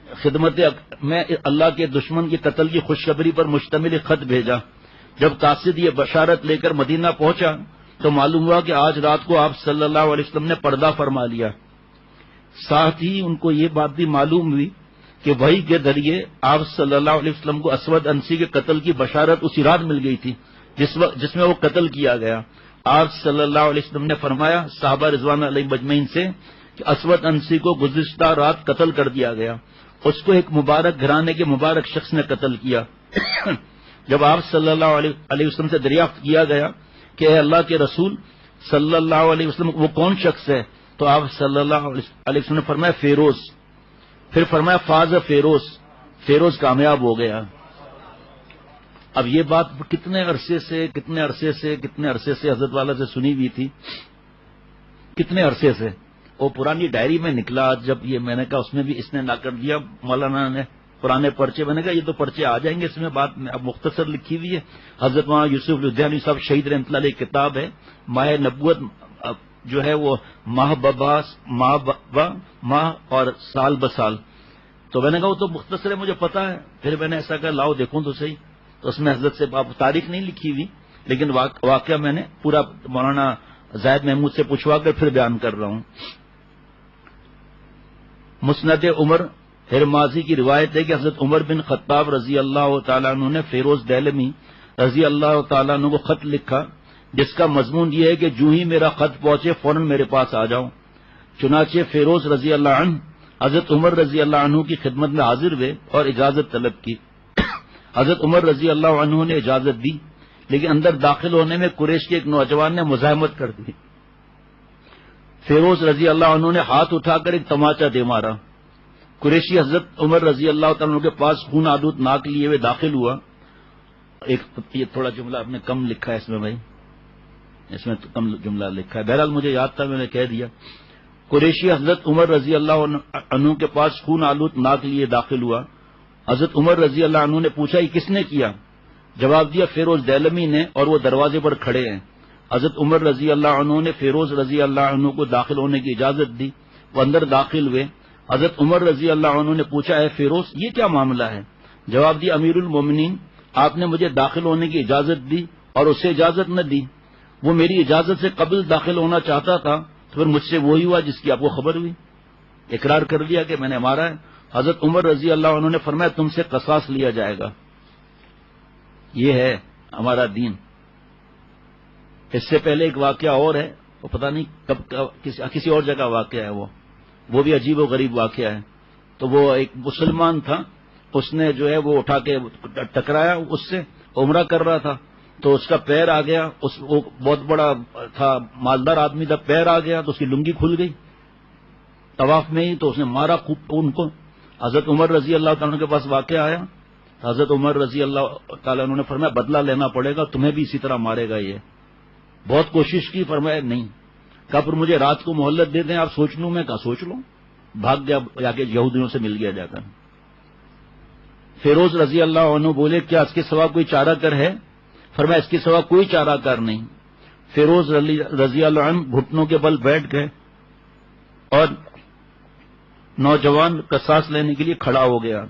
S1: خدمت میں اللہ کے دشمن کی قتل کی خوشخبری پر مشتمل ایک خط بھیجا۔ جب قاصد یہ بشارت لے کر مدینہ پہنچا تو معلوم ہوا کہ آج رات کو آپ صلی اللہ علیہ وسلم نے پردہ فرما لیا۔ ساتھ ہی ان کو یہ بات بھی معلوم ہوئی کہ وحی کے ذریعے آپ صلی اللہ علیہ وسلم کو اسود انسی کے قتل کی بشارت اسی رات مل گئی تھی جس میں وہ قتل کیا گیا۔ آپ صلی اللہ علیہ وسلم نے فرمایا صحابہ رضوان علیہ مجمعین سے کہ اسود انسی کو گزشتہ رات قتل کر دیا گیا، اس کو ایک مبارک گھرانے کے مبارک شخص نے قتل کیا۔ جب آپ صلی اللہ علیہ وسلم سے دریافت کیا گیا کہ اے اللہ کے رسول صلی اللہ علیہ وسلم وہ کون شخص ہے، تو آپ صلی اللہ علیہ وسلم نے فرمایا فیروز، پھر فرمایا فاز فیروز، فیروز کامیاب ہو گیا۔ اب یہ بات کتنے عرصے سے حضرت والا سے سنی ہوئی تھی، کتنے عرصے سے، وہ پرانی ڈائری میں نکلا۔ جب یہ میں نے کہا اس میں بھی اس نے نہ کر دیا مولانا نے پرانے پرچے، میں نے کہا یہ تو پرچے آ جائیں گے، اس میں بات اب مختصر لکھی ہوئی ہے۔ حضرت مولانا یوسف لدھیانوی صاحب شہید رحمۃ اللہ علیہ کتاب ہے ماہ نبوت، جو ہے وہ ماہ اور سال بسال، تو میں نے کہا وہ تو مختصر ہے، مجھے پتا ہے۔ پھر میں نے ایسا کہا لاؤ دیکھوں تو صحیح، تو اس میں حضرت سے تاریخ نہیں لکھی ہوئی، لیکن واقعہ میں نے پورا مولانا زاہد محمود سے پوچھوا کر پھر بیان کر رہا ہوں۔ مسند عمر ہرمازی کی روایت ہے کہ حضرت عمر بن خطاب رضی اللہ تعالیٰ عنہ نے فیروز دہلمی رضی اللہ تعالیٰ عنہ کو خط لکھا جس کا مضمون یہ ہے کہ جو ہی میرا خط پہنچے فوراً میرے پاس آ جاؤ۔ چنانچہ فیروز رضی اللہ عنہ حضرت عمر رضی اللہ عنہ کی خدمت میں حاضر ہوئے اور اجازت طلب کی۔ حضرت عمر رضی اللہ عنہ نے اجازت دی، لیکن اندر داخل ہونے میں قریش کے ایک نوجوان نے مزاحمت کر دی۔ فیروز رضی اللہ عنہ نے ہاتھ اٹھا کر ایک تماچا دے مارا۔ قریشی حضرت عمر رضی اللہ تعالیٰ عنہ کے پاس خون آلود ناک لیے ہوئے داخل ہوا ایک یہ تھوڑا جملہ آپ نے کم لکھا ہے اس میں بھائی، اس میں تو کم جملہ لکھا ہے، بہرحال مجھے یاد تھا میں نے کہہ دیا۔ قریشی حضرت عمر رضی اللہ عنہ کے پاس خون آلود ناک لیے داخل ہوا۔ حضرت عمر رضی اللہ عنہ نے پوچھا یہ کس نے کیا؟ جواب دیا فیروز دیلمی نے، اور وہ دروازے پر کھڑے ہیں۔ حضرت عمر رضی اللہ عنہ نے فیروز رضی اللہ عنہ کو داخل ہونے کی اجازت دی، وہ اندر داخل ہوئے۔ حضرت عمر رضی اللہ عنہ نے پوچھا اے فیروز یہ کیا معاملہ ہے؟ جواب دیا امیر المومنین آپ نے مجھے داخل ہونے کی اجازت دی اور اسے اجازت نہ دی، وہ میری اجازت سے قبل داخل ہونا چاہتا تھا تو پھر مجھ سے وہی ہوا جس کی آپ کو خبر ہوئی، اقرار کر لیا کہ میں نے مارا ہے۔ حضرت عمر رضی اللہ عنہ نے فرمایا تم سے قصاص لیا جائے گا، یہ ہے ہمارا دین۔ اس سے پہلے ایک واقعہ اور ہے، وہ پتہ نہیں کب کسی اور جگہ واقعہ ہے، وہ بھی عجیب و غریب واقعہ ہے۔ تو وہ ایک مسلمان تھا، اس نے جو ہے وہ اٹھا کے ٹکرایا اس سے، عمرہ کر رہا تھا تو اس کا پیر آ گیا، وہ بہت بڑا تھا، مالدار آدمی تھا، پیر آ گیا تو اس کی لنگی کھل گئی طواف میں ہی، تو اس نے مارا خوب ان کو۔ حضرت عمر رضی اللہ تعالیٰ کے پاس واقعہ آیا، حضرت عمر رضی اللہ تعالیٰ نے فرمایا بدلہ لینا پڑے گا، تمہیں بھی اسی طرح مارے گا یہ۔ بہت کوشش کی، فرمایا نہیں، کہا پر مجھے رات کو مہلت دے دیں، آپ سوچ لوں، میں کہا سوچ لوں، بھاگ گیا جا کے یہودیوں سے مل گیا جا کر۔ فیروز رضی اللہ عنہ بولے کیا اس کے سوا کوئی چارہ کر ہے؟ فرمایا اس کے سوا کوئی چارہ کر نہیں۔ فیروز رضی اللہ عنہ گھٹنوں کے بل بیٹھ گئے اور نوجوان قصاص لینے کے لیے کھڑا ہو گیا۔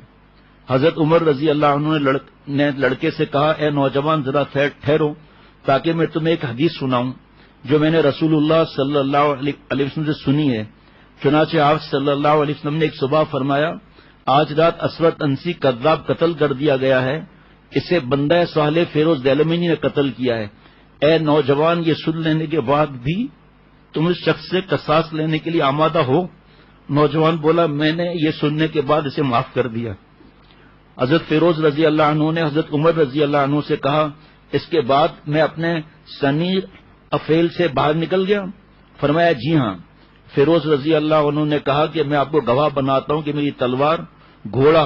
S1: حضرت عمر رضی اللہ عنہ نے لڑکے سے کہا اے نوجوان ذرا ٹھہرو تاکہ میں تمہیں ایک حدیث سناؤں جو میں نے رسول اللہ صلی اللہ علیہ وسلم سے سنی ہے۔ چنانچہ آپ صلی اللہ علیہ وسلم نے ایک صبح فرمایا آج رات اسود انسی کذاب قتل کر دیا گیا ہے، اسے بندہ صالح فیروز دیلمینی نے قتل کیا ہے۔ اے نوجوان یہ سن لینے کے بعد بھی تم اس شخص سے قصاص لینے کے لیے آمادہ ہو؟ نوجوان بولا میں نے یہ سننے کے بعد اسے معاف کر دیا۔ حضرت فیروز رضی اللہ عنہ نے حضرت عمر رضی اللہ عنہ سے کہا اس کے بعد میں اپنے سنی افیل سے باہر نکل گیا؟ فرمایا جی ہاں۔ فیروز رضی اللہ عنہ نے کہا کہ میں آپ کو گواہ بناتا ہوں کہ میری تلوار، گھوڑا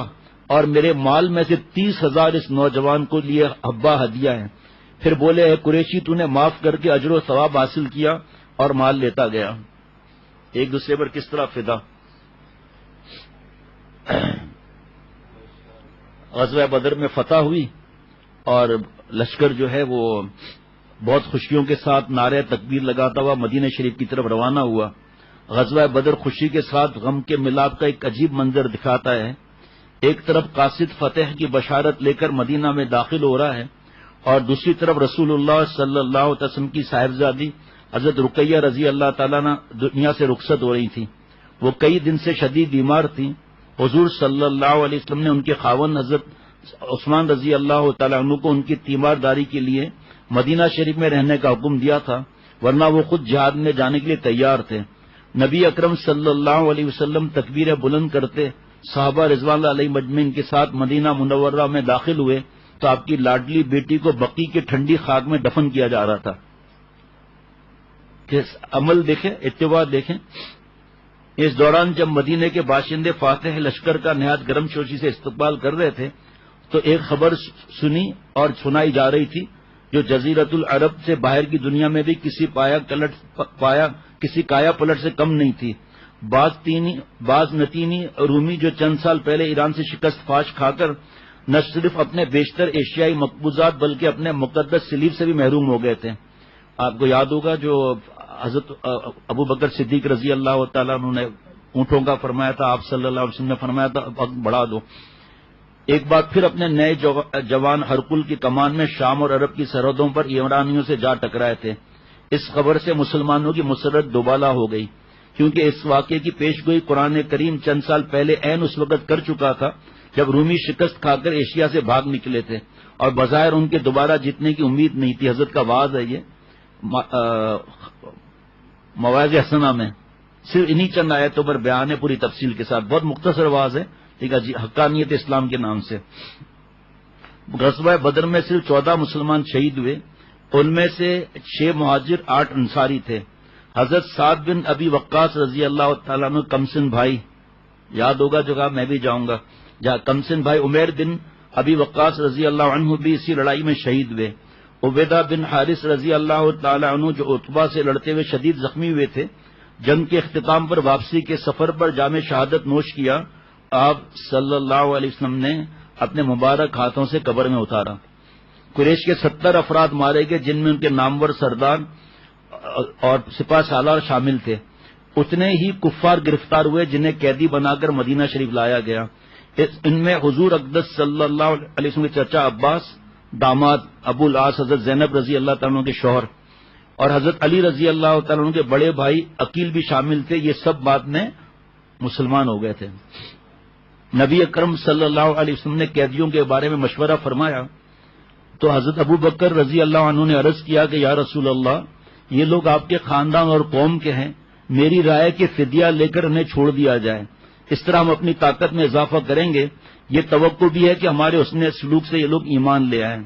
S1: اور میرے مال میں سے 30,000 اس نوجوان کو لیے حبہ ہدیہ ہے۔ پھر بولے اے قریشی تو نے معاف کر کے اجر و ثواب حاصل کیا اور مال لیتا گیا۔ ایک دوسرے پر کس طرح فدا۔ غزوہ بدر میں فتح ہوئی اور لشکر جو ہے وہ بہت خوشیوں کے ساتھ نعرے تکبیر لگاتا ہوا مدینہ شریف کی طرف روانہ ہوا۔ غزوہ بدر خوشی کے ساتھ غم کے ملاپ کا ایک عجیب منظر دکھاتا ہے۔ ایک طرف قاصد فتح کی بشارت لے کر مدینہ میں داخل ہو رہا ہے اور دوسری طرف رسول اللہ صلی اللہ علیہ وسلم کی صاحبزادی حضرت رقیہ رضی اللہ تعالیٰ عنہ دنیا سے رخصت ہو رہی تھی۔ وہ کئی دن سے شدید بیمار تھیں۔ حضور صلی اللہ علیہ وسلم نے ان کے خاوند حضرت عثمان رضی اللہ تعالیٰ عنہ کو ان کی تیمارداری کے لیے مدینہ شریف میں رہنے کا حکم دیا تھا، ورنہ وہ خود جہاد میں جانے کے لیے تیار تھے۔ نبی اکرم صلی اللہ علیہ وسلم تکبیر بلند کرتے صحابہ رضوان اللہ علیہ مجمعین کے ساتھ مدینہ منورہ میں داخل ہوئے تو آپ کی لاڈلی بیٹی کو بقیع کی ٹھنڈی خاک میں دفن کیا جا رہا تھا۔ کہ عمل دیکھیں، اتباع دیکھیں۔ اس دوران جب مدینے کے باشندے فاتح لشکر کا نہایت گرم جوشی سے استقبال کر رہے تھے تو ایک خبر سنی اور سنائی جا رہی تھی جو جزیرت العرب سے باہر کی دنیا میں بھی کسی کایا پلٹ سے کم نہیں تھی۔ بعض نتینی رومی جو چند سال پہلے ایران سے شکست فاش کھا کر نہ صرف اپنے بیشتر ایشیائی مقبوضات بلکہ اپنے مقدس سلیب سے بھی محروم ہو گئے تھے۔ آپ کو یاد ہوگا جو حضرت ابو بکر صدیق رضی اللہ تعالیٰ عنہ نے اونٹوں کا فرمایا تھا، آپ صلی اللہ علیہ وسلم نے فرمایا تھا وقت بڑھا دو۔ ایک بار پھر اپنے نئے جوان ہرقل کی کمان میں شام اور عرب کی سرحدوں پر ایرانیوں سے جا ٹکرائے تھے۔ اس خبر سے مسلمانوں کی مسرت دوبالا ہو گئی، کیونکہ اس واقعے کی پیشگوئی قرآن کریم چند سال پہلے عین اس وقت کر چکا تھا جب رومی شکست کھا کر ایشیا سے بھاگ نکلے تھے اور بظاہر ان کے دوبارہ جیتنے کی امید نہیں تھی۔ حضرت کا واعظ ہے یہ مواعظ حسنہ میں، صرف انہی چند آیتوں پر بیان ہے پوری تفصیل کے ساتھ، بہت مختصر واعظ ہے، ٹھیک ہے جی، حقانیت اسلام کے نام سے۔ غزوہ بدر میں صرف 14 مسلمان شہید ہوئے، ان میں سے 6 مہاجر 8 انصاری تھے۔ حضرت سعد بن ابی وقاص رضی اللہ تعالیٰ عنہ کمسن بھائی، یاد ہوگا جو کہا میں بھی جاؤں گا، جہاں کمسن بھائی عمیر بن ابی وقاص رضی اللہ عنہ بھی اسی لڑائی میں شہید ہوئے۔ عبیدہ بن حارث رضی اللہ تعالی عنہ جو عتبہ سے لڑتے ہوئے شدید زخمی ہوئے تھے، جنگ کے اختتام پر واپسی کے سفر پر جام شہادت نوش کیا، آپ صلی اللہ علیہ وسلم نے اپنے مبارک ہاتھوں سے قبر میں اتارا۔ قریش کے 70 افراد مارے گئے، جن میں ان کے نامور سردار اور سپہ سالار شامل تھے۔ اتنے ہی کفار گرفتار ہوئے جنہیں قیدی بنا کر مدینہ شریف لایا گیا۔ ان میں حضور اقدس صلی اللہ علیہ وسلم کے چچا عباس، داماد ابو العاص حضرت زینب رضی اللہ تعالیٰ عنہ کے شوہر، اور حضرت علی رضی اللہ تعالیٰ عنہ کے بڑے بھائی عقیل بھی شامل تھے۔ یہ سب بعد میں مسلمان ہو گئے تھے۔ نبی اکرم صلی اللہ علیہ وسلم نے قیدیوں کے بارے میں مشورہ فرمایا تو حضرت ابو بکر رضی اللہ عنہ نے عرض کیا کہ یا رسول اللہ، یہ لوگ آپ کے خاندان اور قوم کے ہیں، میری رائے کہ فدیہ لے کر انہیں چھوڑ دیا جائے، اس طرح ہم اپنی طاقت میں اضافہ کریں گے۔ یہ توقع بھی ہے کہ ہمارے حسن سلوک سے یہ لوگ ایمان لے آئیں۔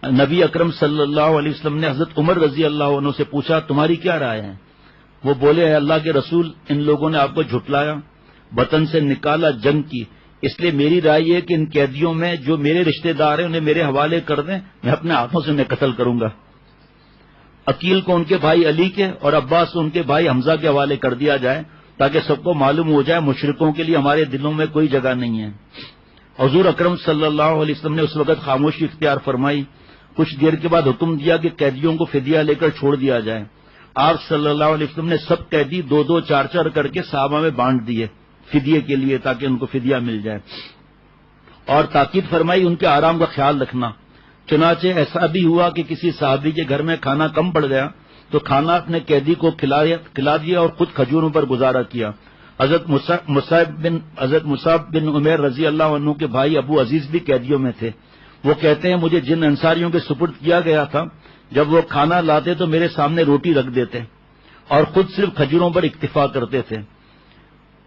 S1: نبی اکرم صلی اللہ علیہ وسلم نے حضرت عمر رضی اللہ عنہ سے پوچھا تمہاری کیا رائے ہے؟ وہ بولے اے اللہ کے رسول، ان لوگوں نے آپ کو جھٹلایا، وطن سے نکالا، جنگ کی، اس لیے میری رائے یہ کہ ان قیدیوں میں جو میرے رشتہ دار ہیں انہیں میرے حوالے کر دیں، میں اپنے ہاتھوں سے انہیں قتل کروں گا۔ عقیل کو ان کے بھائی علی کے اور عباس کو ان کے بھائی حمزہ کے حوالے کر دیا جائے تاکہ سب کو معلوم ہو جائے مشرکوں کے لیے ہمارے دلوں میں کوئی جگہ نہیں ہے۔ حضور اکرم صلی اللہ علیہ وسلم نے اس وقت خاموشی اختیار فرمائی۔ کچھ دیر کے بعد حکم دیا کہ قیدیوں کو فدیہ لے کر چھوڑ دیا جائے۔ آپ صلی اللہ علیہ وسلم نے سب قیدی 2-2 4-4 کر کے صحابہ میں بانٹ دیے فدیے کے لیے تاکہ ان کو فدیہ مل جائے، اور تاکید فرمائی ان کے آرام کا خیال رکھنا۔ چنانچہ ایسا بھی ہوا کہ کسی صحابی کے گھر میں کھانا کم پڑ گیا تو کھانا اپنے قیدی کو کھلا دیا اور خود کھجوروں پر گزارا کیا۔ حضرت مصعب بن عمیر رضی اللہ عنہ کے بھائی ابو عزیز بھی قیدیوں میں تھے۔ وہ کہتے ہیں مجھے جن انصاریوں کے سپرد کیا گیا تھا، جب وہ کھانا لاتے تو میرے سامنے روٹی رکھ دیتے اور خود صرف کھجوروں پر اکتفا کرتے تھے۔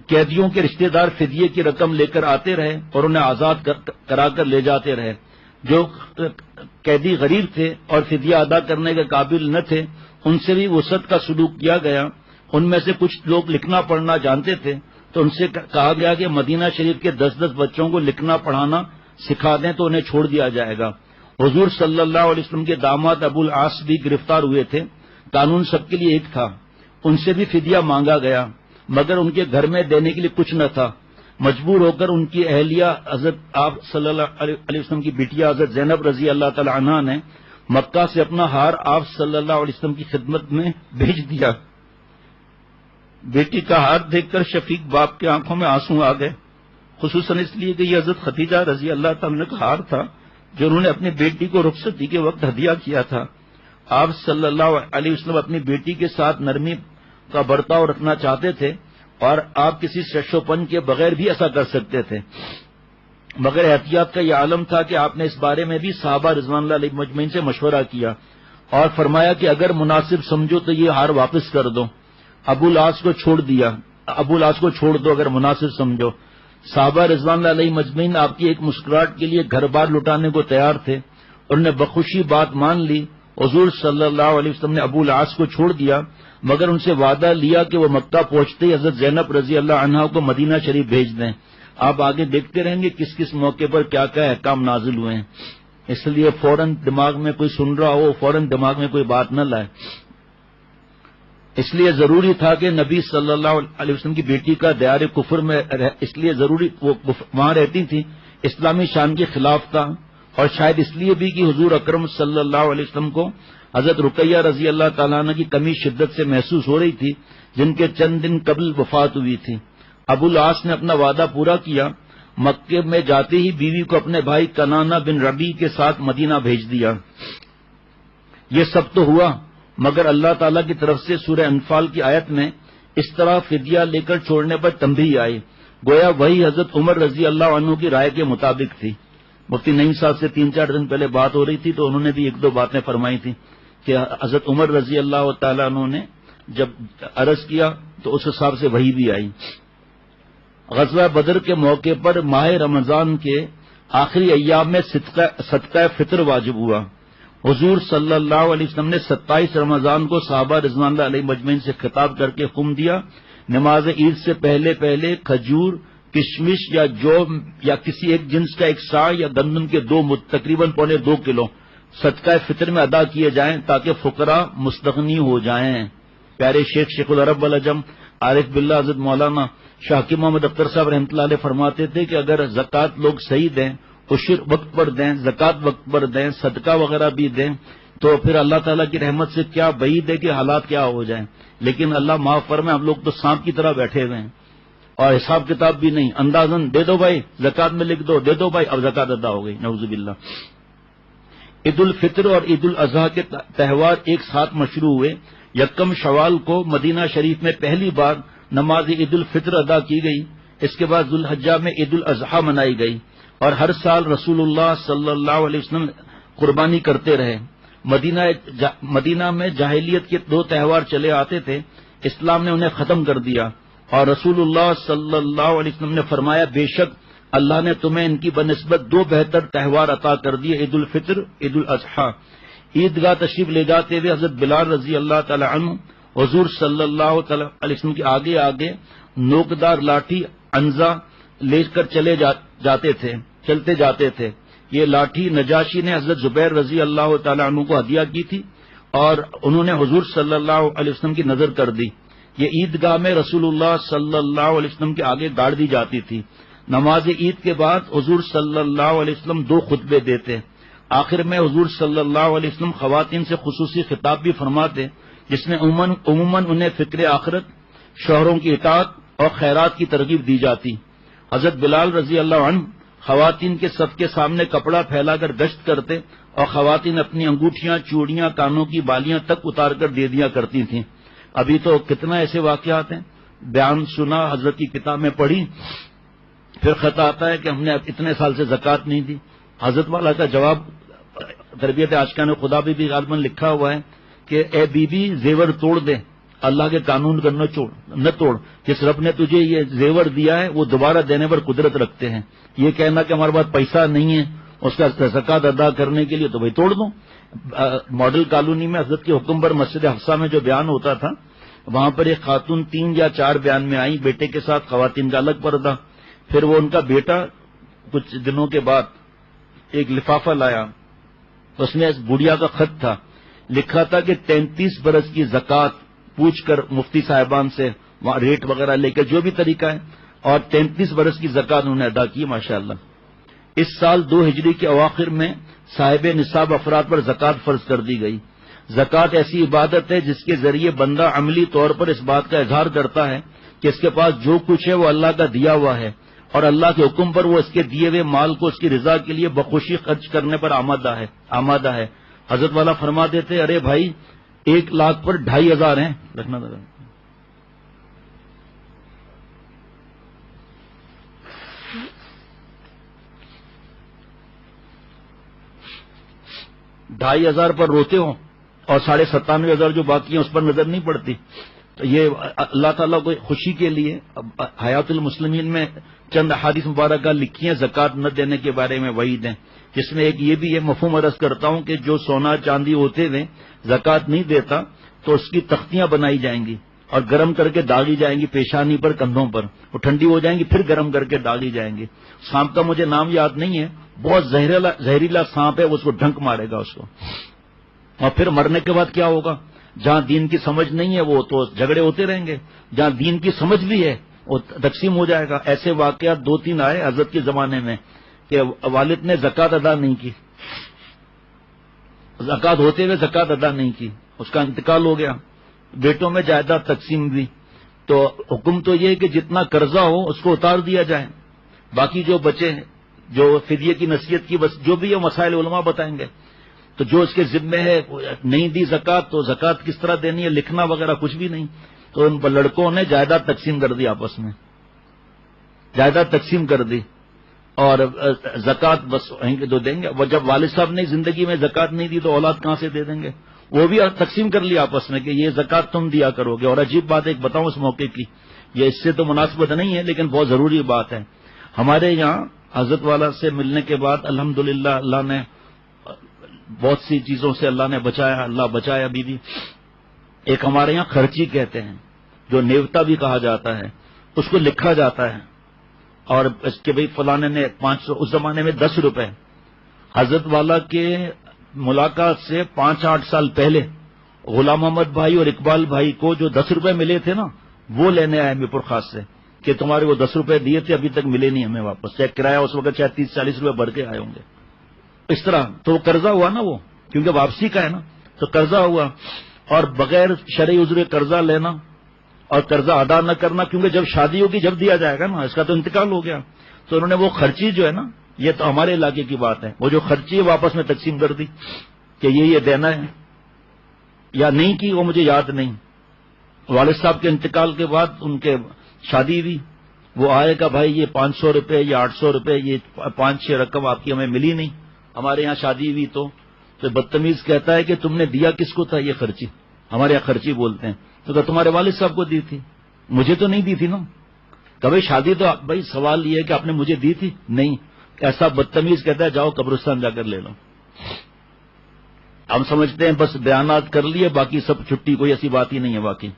S1: قیدیوں کے رشتہ دار فدیے کی رقم لے کر آتے رہے اور انہیں آزاد کرا کر لے جاتے رہے۔ جو قیدی غریب تھے اور فدیہ ادا کرنے کے قابل نہ تھے، ان سے بھی وسعت کا سلوک کیا گیا۔ ان میں سے کچھ لوگ لکھنا پڑھنا جانتے تھے تو ان سے کہا گیا کہ مدینہ شریف کے 10-10 بچوں کو لکھنا پڑھانا سکھا دیں تو انہیں چھوڑ دیا جائے گا۔ حضور صلی اللہ علیہ وسلم کے داماد ابو العاص بھی گرفتار ہوئے تھے۔ قانون سب کے لیے ایک تھا، ان سے بھی فدیہ مانگا گیا مگر ان کے گھر میں دینے کے لیے کچھ نہ تھا۔ مجبور ہو کر ان کی اہلیہ حضرت آپ صلی اللہ علیہ وسلم کی بیٹیا حضرت زینب رضی اللہ تعالی عنہا نے مکہ سے اپنا ہار آپ صلی اللہ علیہ وسلم کی خدمت میں بھیج دیا۔ بیٹی کا ہار دیکھ کر شفیق باپ کی آنکھوں میں آنسو آ گئے، خصوصاً اس لیے کہ یہ حضرت خدیجہ رضی اللہ تعالی کا ہار تھا جو انہوں نے اپنی بیٹی کو رخصتی کے وقت ہدیہ کیا تھا۔ آپ صلی اللہ علیہ وسلم اپنی بیٹی کے ساتھ نرمی کا برتاؤ رکھنا چاہتے تھے اور آپ کسی شش و پن کے بغیر بھی ایسا کر سکتے تھے، مگر احتیاط کا یہ عالم تھا کہ آپ نے اس بارے میں بھی صحابہ رضوان اللہ علیہ مجمعین سے مشورہ کیا اور فرمایا کہ اگر مناسب سمجھو تو یہ ہار واپس کر دو۔ ابو العاص کو چھوڑ دو اگر مناسب سمجھو۔ صحابہ رضوان اللہ علیہ مجمعین آپ کی ایک مسکراہٹ کے لیے گھر بار لٹانے کو تیار تھے، انہوں نے بخوشی بات مان لی۔ حضور صلی اللہ علیہ وسلم نے ابو العاص کو چھوڑ دیا مگر ان سے وعدہ لیا کہ وہ مکہ پہنچتے ہی حضرت زینب رضی اللہ عنہا کو مدینہ شریف بھیج دیں۔ آپ آگے دیکھتے رہیں گے کس کس موقع پر کیا کیا احکام نازل ہوئے ہیں، اس لیے فوراً دماغ میں کوئی سن رہا ہو فوراً دماغ میں کوئی بات نہ لائے۔ اس لیے ضروری تھا کہ نبی صلی اللہ علیہ وسلم کی بیٹی کا دیار کفر میں اس لیے ضروری وہ وہاں رہتی تھی، اسلامی شان کے خلاف تھا، اور شاید اس لیے بھی کہ حضور اکرم صلی اللہ علیہ وسلم کو حضرت رقیہ رضی اللہ تعالیٰ عنہ کی کمی شدت سے محسوس ہو رہی تھی جن کے چند دن قبل وفات ہوئی تھی۔ ابو العاص نے اپنا وعدہ پورا کیا، مکے میں جاتے ہی بیوی کو اپنے بھائی کنانہ بن ربیع کے ساتھ مدینہ بھیج دیا۔ یہ سب تو ہوا مگر اللہ تعالیٰ کی طرف سے سورہ انفال کی آیت میں اس طرح فدیہ لے کر چھوڑنے پر تنبیہ آئی، گویا وہی حضرت عمر رضی اللہ عنہ کی رائے کے مطابق تھی۔ مفتی نعیم صاحب سے 3-4 دن پہلے بات ہو رہی تھی تو انہوں نے بھی 1-2 باتیں فرمائی تھی کہ حضرت عمر رضی اللہ تعالیٰ عنہ نے جب عرض کیا تو اس حساب سے وہی بھی آئی۔ غزوہ بدر کے موقع پر ماہ رمضان کے آخری ایام میں صدقہ فطر واجب ہوا۔ حضور صلی اللہ علیہ وسلم نے 27 رمضان کو صحابہ رضوان اللہ علیہ مجمعین سے خطاب کر کے حکم دیا، نماز عید سے پہلے کھجور، کشمش یا جو یا کسی ایک جنس کا 1 سا یا گندم کے 2 مد تقریباً 2.25 کلو صدقہ فطر میں ادا کیے جائیں تاکہ فقراء مستغنی ہو جائیں۔ پیارے شیخ العرب والعجم عارف باللہ حضرت مولانا شاہ محمد اختر صاحب رحمۃ اللہ علیہ فرماتے تھے کہ اگر زکوٰۃ لوگ صحیح دیں، عشر وقت پر دیں، زکوٰۃ وقت پر دیں، صدقہ وغیرہ بھی دیں تو پھر اللہ تعالیٰ کی رحمت سے کیا بعید ہے کہ حالات کیا ہو جائیں۔ لیکن اللہ معاف فرمائے، ہم لوگ تو سانپ کی طرح بیٹھے ہوئے ہیں اور حساب کتاب بھی نہیں، اندازن دے دو بھائی زکوٰۃ میں لکھ دو، دے دو بھائی، اب زکوٰۃ ادا ہو گئی، نعوذ باللہ۔ عید الفطر اور عید الاضحیٰ کے تہوار ایک ساتھ مشروع ہوئے۔ 1 شوال کو مدینہ شریف میں پہلی بار نماز عید الفطر ادا کی گئی، اس کے بعد ذوالحجہ میں عید الاضحیٰ منائی گئی اور ہر سال رسول اللہ صلی اللہ علیہ وسلم قربانی کرتے رہے۔ مدینہ میں جاہلیت کے 2 تہوار چلے آتے تھے، اسلام نے انہیں ختم کر دیا اور رسول اللہ صلی اللہ علیہ وسلم نے فرمایا بے شک اللہ نے تمہیں ان کی بنسبت 2 بہتر تہوار عطا کر دیے، عید الفطر عید الاضحیٰ۔ عیدگاہ تشریف لے جاتے ہوئے حضرت بلال رضی اللہ تعالی عنہ حضور صلی اللہ تعالی علیہ وسلم کے آگے آگے نوکدار لاٹھی انزا لے کر چلتے جاتے تھے۔ یہ لاٹھی نجاشی نے حضرت زبیر رضی اللہ تعالی عنہ کو ہدیہ کی تھی اور انہوں نے حضور صلی اللہ علیہ وسلم کی نظر کر دی۔ یہ عیدگاہ میں رسول اللہ صلی اللہ علیہ وسلم کے آگے گاڑ دی جاتی تھی۔ نماز عید کے بعد حضور صلی اللہ علیہ وسلم 2 خطبے دیتے، آخر میں حضور صلی اللہ علیہ وسلم خواتین سے خصوصی خطاب بھی فرماتے جس میں عموماً انہیں فکر آخرت، شوہروں کی اطاعت اور خیرات کی ترغیب دی جاتی۔ حضرت بلال رضی اللہ عنہ خواتین کے صف کے سامنے کپڑا پھیلا کر گشت کرتے اور خواتین اپنی انگوٹھیاں، چوڑیاں، کانوں کی بالیاں تک اتار کر دے دیا کرتی تھیں۔ ابھی تو کتنا ایسے واقعات ہیں، بیان سنا، حضرت کی کتاب میں پڑھی، پھر خط آتا ہے کہ ہم نے اتنے سال سے زکوٰۃ نہیں دی۔ حضرت والا کا جواب تربیت عاشقان خدا بھی غالباً لکھا ہوا ہے کہ اے بی بی زیور توڑ دے، اللہ کے قانون کا نہ توڑ، جس رب نے تجھے یہ زیور دیا ہے وہ دوبارہ دینے پر قدرت رکھتے ہیں۔ یہ کہنا کہ ہمارے پاس پیسہ نہیں ہے اس کا زکوٰۃ ادا کرنے کے لیے تو بھائی توڑ دو۔ ماڈل کالونی میں حضرت کے حکم پر مسجد حفصہ میں جو بیان ہوتا تھا وہاں پر ایک خاتون 3 یا 4 بیان میں آئی، بیٹے کے ساتھ خواتین کا الگ پردہ، پھر وہ ان کا بیٹا کچھ دنوں کے بعد ایک لفافہ لایا، اس میں اس بڑھیا کا خط تھا، لکھا تھا کہ 33 برس کی زکوٰۃ پوچھ کر مفتی صاحبان سے وہاں ریٹ وغیرہ لے کر جو بھی طریقہ ہے، اور 33 برس کی زکوٰۃ انہوں نے ادا کی ماشاءاللہ۔ اس سال 2 ہجری کے اواخر میں صاحب نصاب افراد پر زکوٰۃ فرض کر دی گئی۔ زکوٰۃ ایسی عبادت ہے جس کے ذریعے بندہ عملی طور پر اس بات کا اظہار کرتا ہے کہ اس کے پاس جو کچھ ہے وہ اللہ کا دیا ہوا ہے اور اللہ کے حکم پر وہ اس کے دیے ہوئے مال کو اس کی رضا کے لیے بخوشی خرچ کرنے پر آمادہ ہے۔ حضرت والا فرما دیتے ارے بھائی 1 لاکھ پر 2500 ہیں، رکھنا ذرا 2500 پر روتے ہوں اور 97,500 جو باقی ہیں اس پر نظر نہیں پڑتی۔ تو یہ اللہ تعالیٰ کو خوشی کے لیے حیات المسلمین میں چند احادیث مبارکہ لکھی ہیں زکوٰۃ نہ دینے کے بارے میں وعید ہیں، جس میں ایک یہ بھی ہے، مفہوم عرض کرتا ہوں کہ جو سونا چاندی ہوتے ہوئے زکوٰۃ نہیں دیتا تو اس کی تختیاں بنائی جائیں گی اور گرم کر کے داغی جائیں گی پیشانی پر، کندھوں پر، وہ ٹھنڈی ہو جائیں گی پھر گرم کر کے داغی جائیں گی۔ سانپ کا مجھے نام یاد نہیں ہے، بہت زہریلا سانپ ہے، اس کو ڈھنک مارے گا اس کو، اور پھر مرنے کے بعد کیا ہوگا؟ جہاں دین کی سمجھ نہیں ہے وہ تو جھگڑے ہوتے رہیں گے، جہاں دین کی سمجھ بھی ہے وہ تقسیم ہو جائے گا۔ ایسے واقعات 2-3 آئے حضرت کے زمانے میں کہ والد نے زکوٰۃ ادا نہیں کی، زکوٰۃ ہوتے ہوئے زکوٰۃ ادا نہیں کی، اس کا انتقال ہو گیا، بیٹوں میں جائیداد تقسیم ہوئی، تو حکم تو یہ ہے کہ جتنا قرضہ ہو اس کو اتار دیا جائے، باقی جو بچے جو فدیے کی نصیحت کی بس جو بھی ہے مسائل علماء بتائیں گے۔ تو جو اس کے ذمے ہے نہیں دی زکوٰۃ تو زکوٰۃ کس طرح دینی ہے، لکھنا وغیرہ کچھ بھی نہیں، تو ان لڑکوں نے جائیداد تقسیم کر دی، آپس میں جائیداد تقسیم کر دی اور زکوٰۃ بس وہیں دو دیں گے۔ وہ جب والد صاحب نے زندگی میں زکوٰۃ نہیں دی تو اولاد کہاں سے دے دیں گے؟ وہ بھی تقسیم کر لی آپس میں کہ یہ زکوٰۃ تم دیا کرو گے۔ اور عجیب بات ایک بتاؤں اس موقع کی، یہ اس سے تو مناسبت نہیں ہے لیکن بہت ضروری بات ہے۔ ہمارے یہاں حضرت والا سے ملنے کے بعد الحمدللہ اللہ نے بہت سی چیزوں سے اللہ نے بچایا، اللہ بچایا بھی۔ ایک ہمارے یہاں خرچی کہتے ہیں جو نیوتا بھی کہا جاتا ہے، اس کو لکھا جاتا ہے اور اس کے بھائی فلانے نے 500، اس زمانے میں 10 روپے. حضرت والا کے ملاقات سے 5-8 سال پہلے غلام محمد بھائی اور اقبال بھائی کو جو 10 روپے ملے تھے نا، وہ لینے آئے میرپور خاص سے کہ تمہارے وہ 10 روپے دیے تھے ابھی تک ملے نہیں ہمیں واپس، چاہے کرایہ اس وقت چاہے 30-40 روپے بھر کے آئے ہوں گے. اس طرح تو قرضہ ہوا نا وہ، کیونکہ واپسی کا ہے نا، تو قرضہ ہوا. اور بغیر شرعی عذر قرضہ لینا اور قرضہ ادا نہ کرنا، کیونکہ جب شادی ہوگی جب دیا جائے گا نا، اس کا تو انتقال ہو گیا. تو انہوں نے وہ خرچی جو ہے نا، یہ تو ہمارے علاقے کی بات ہے، وہ جو خرچی ہے واپس میں تقسیم کر دی کہ یہ دینا ہے یا نہیں کی وہ مجھے یاد نہیں. والد صاحب کے انتقال کے بعد ان کے شادی ہوئی، وہ آئے گا بھائی یہ 500 روپے یا 800 روپے، یہ 5-6 رقم آپ کی ہمیں ملی نہیں، ہمارے یہاں شادی ہوئی. تو بدتمیز کہتا ہے کہ تم نے دیا کس کو تھا یہ خرچی؟ ہمارے یہاں خرچی بولتے ہیں. تو کہ تمہارے والد صاحب کو دی تھی، مجھے تو نہیں دی تھی نا. کبھی شادی تو بھائی سوال یہ ہے کہ آپ نے مجھے دی تھی؟ نہیں. ایسا بدتمیز کہتا ہے جاؤ قبرستان جا کر لے لو. ہم سمجھتے ہیں بس بیانات کر لیے باقی سب چھٹی، کوئی ایسی بات ہی نہیں ہے. باقی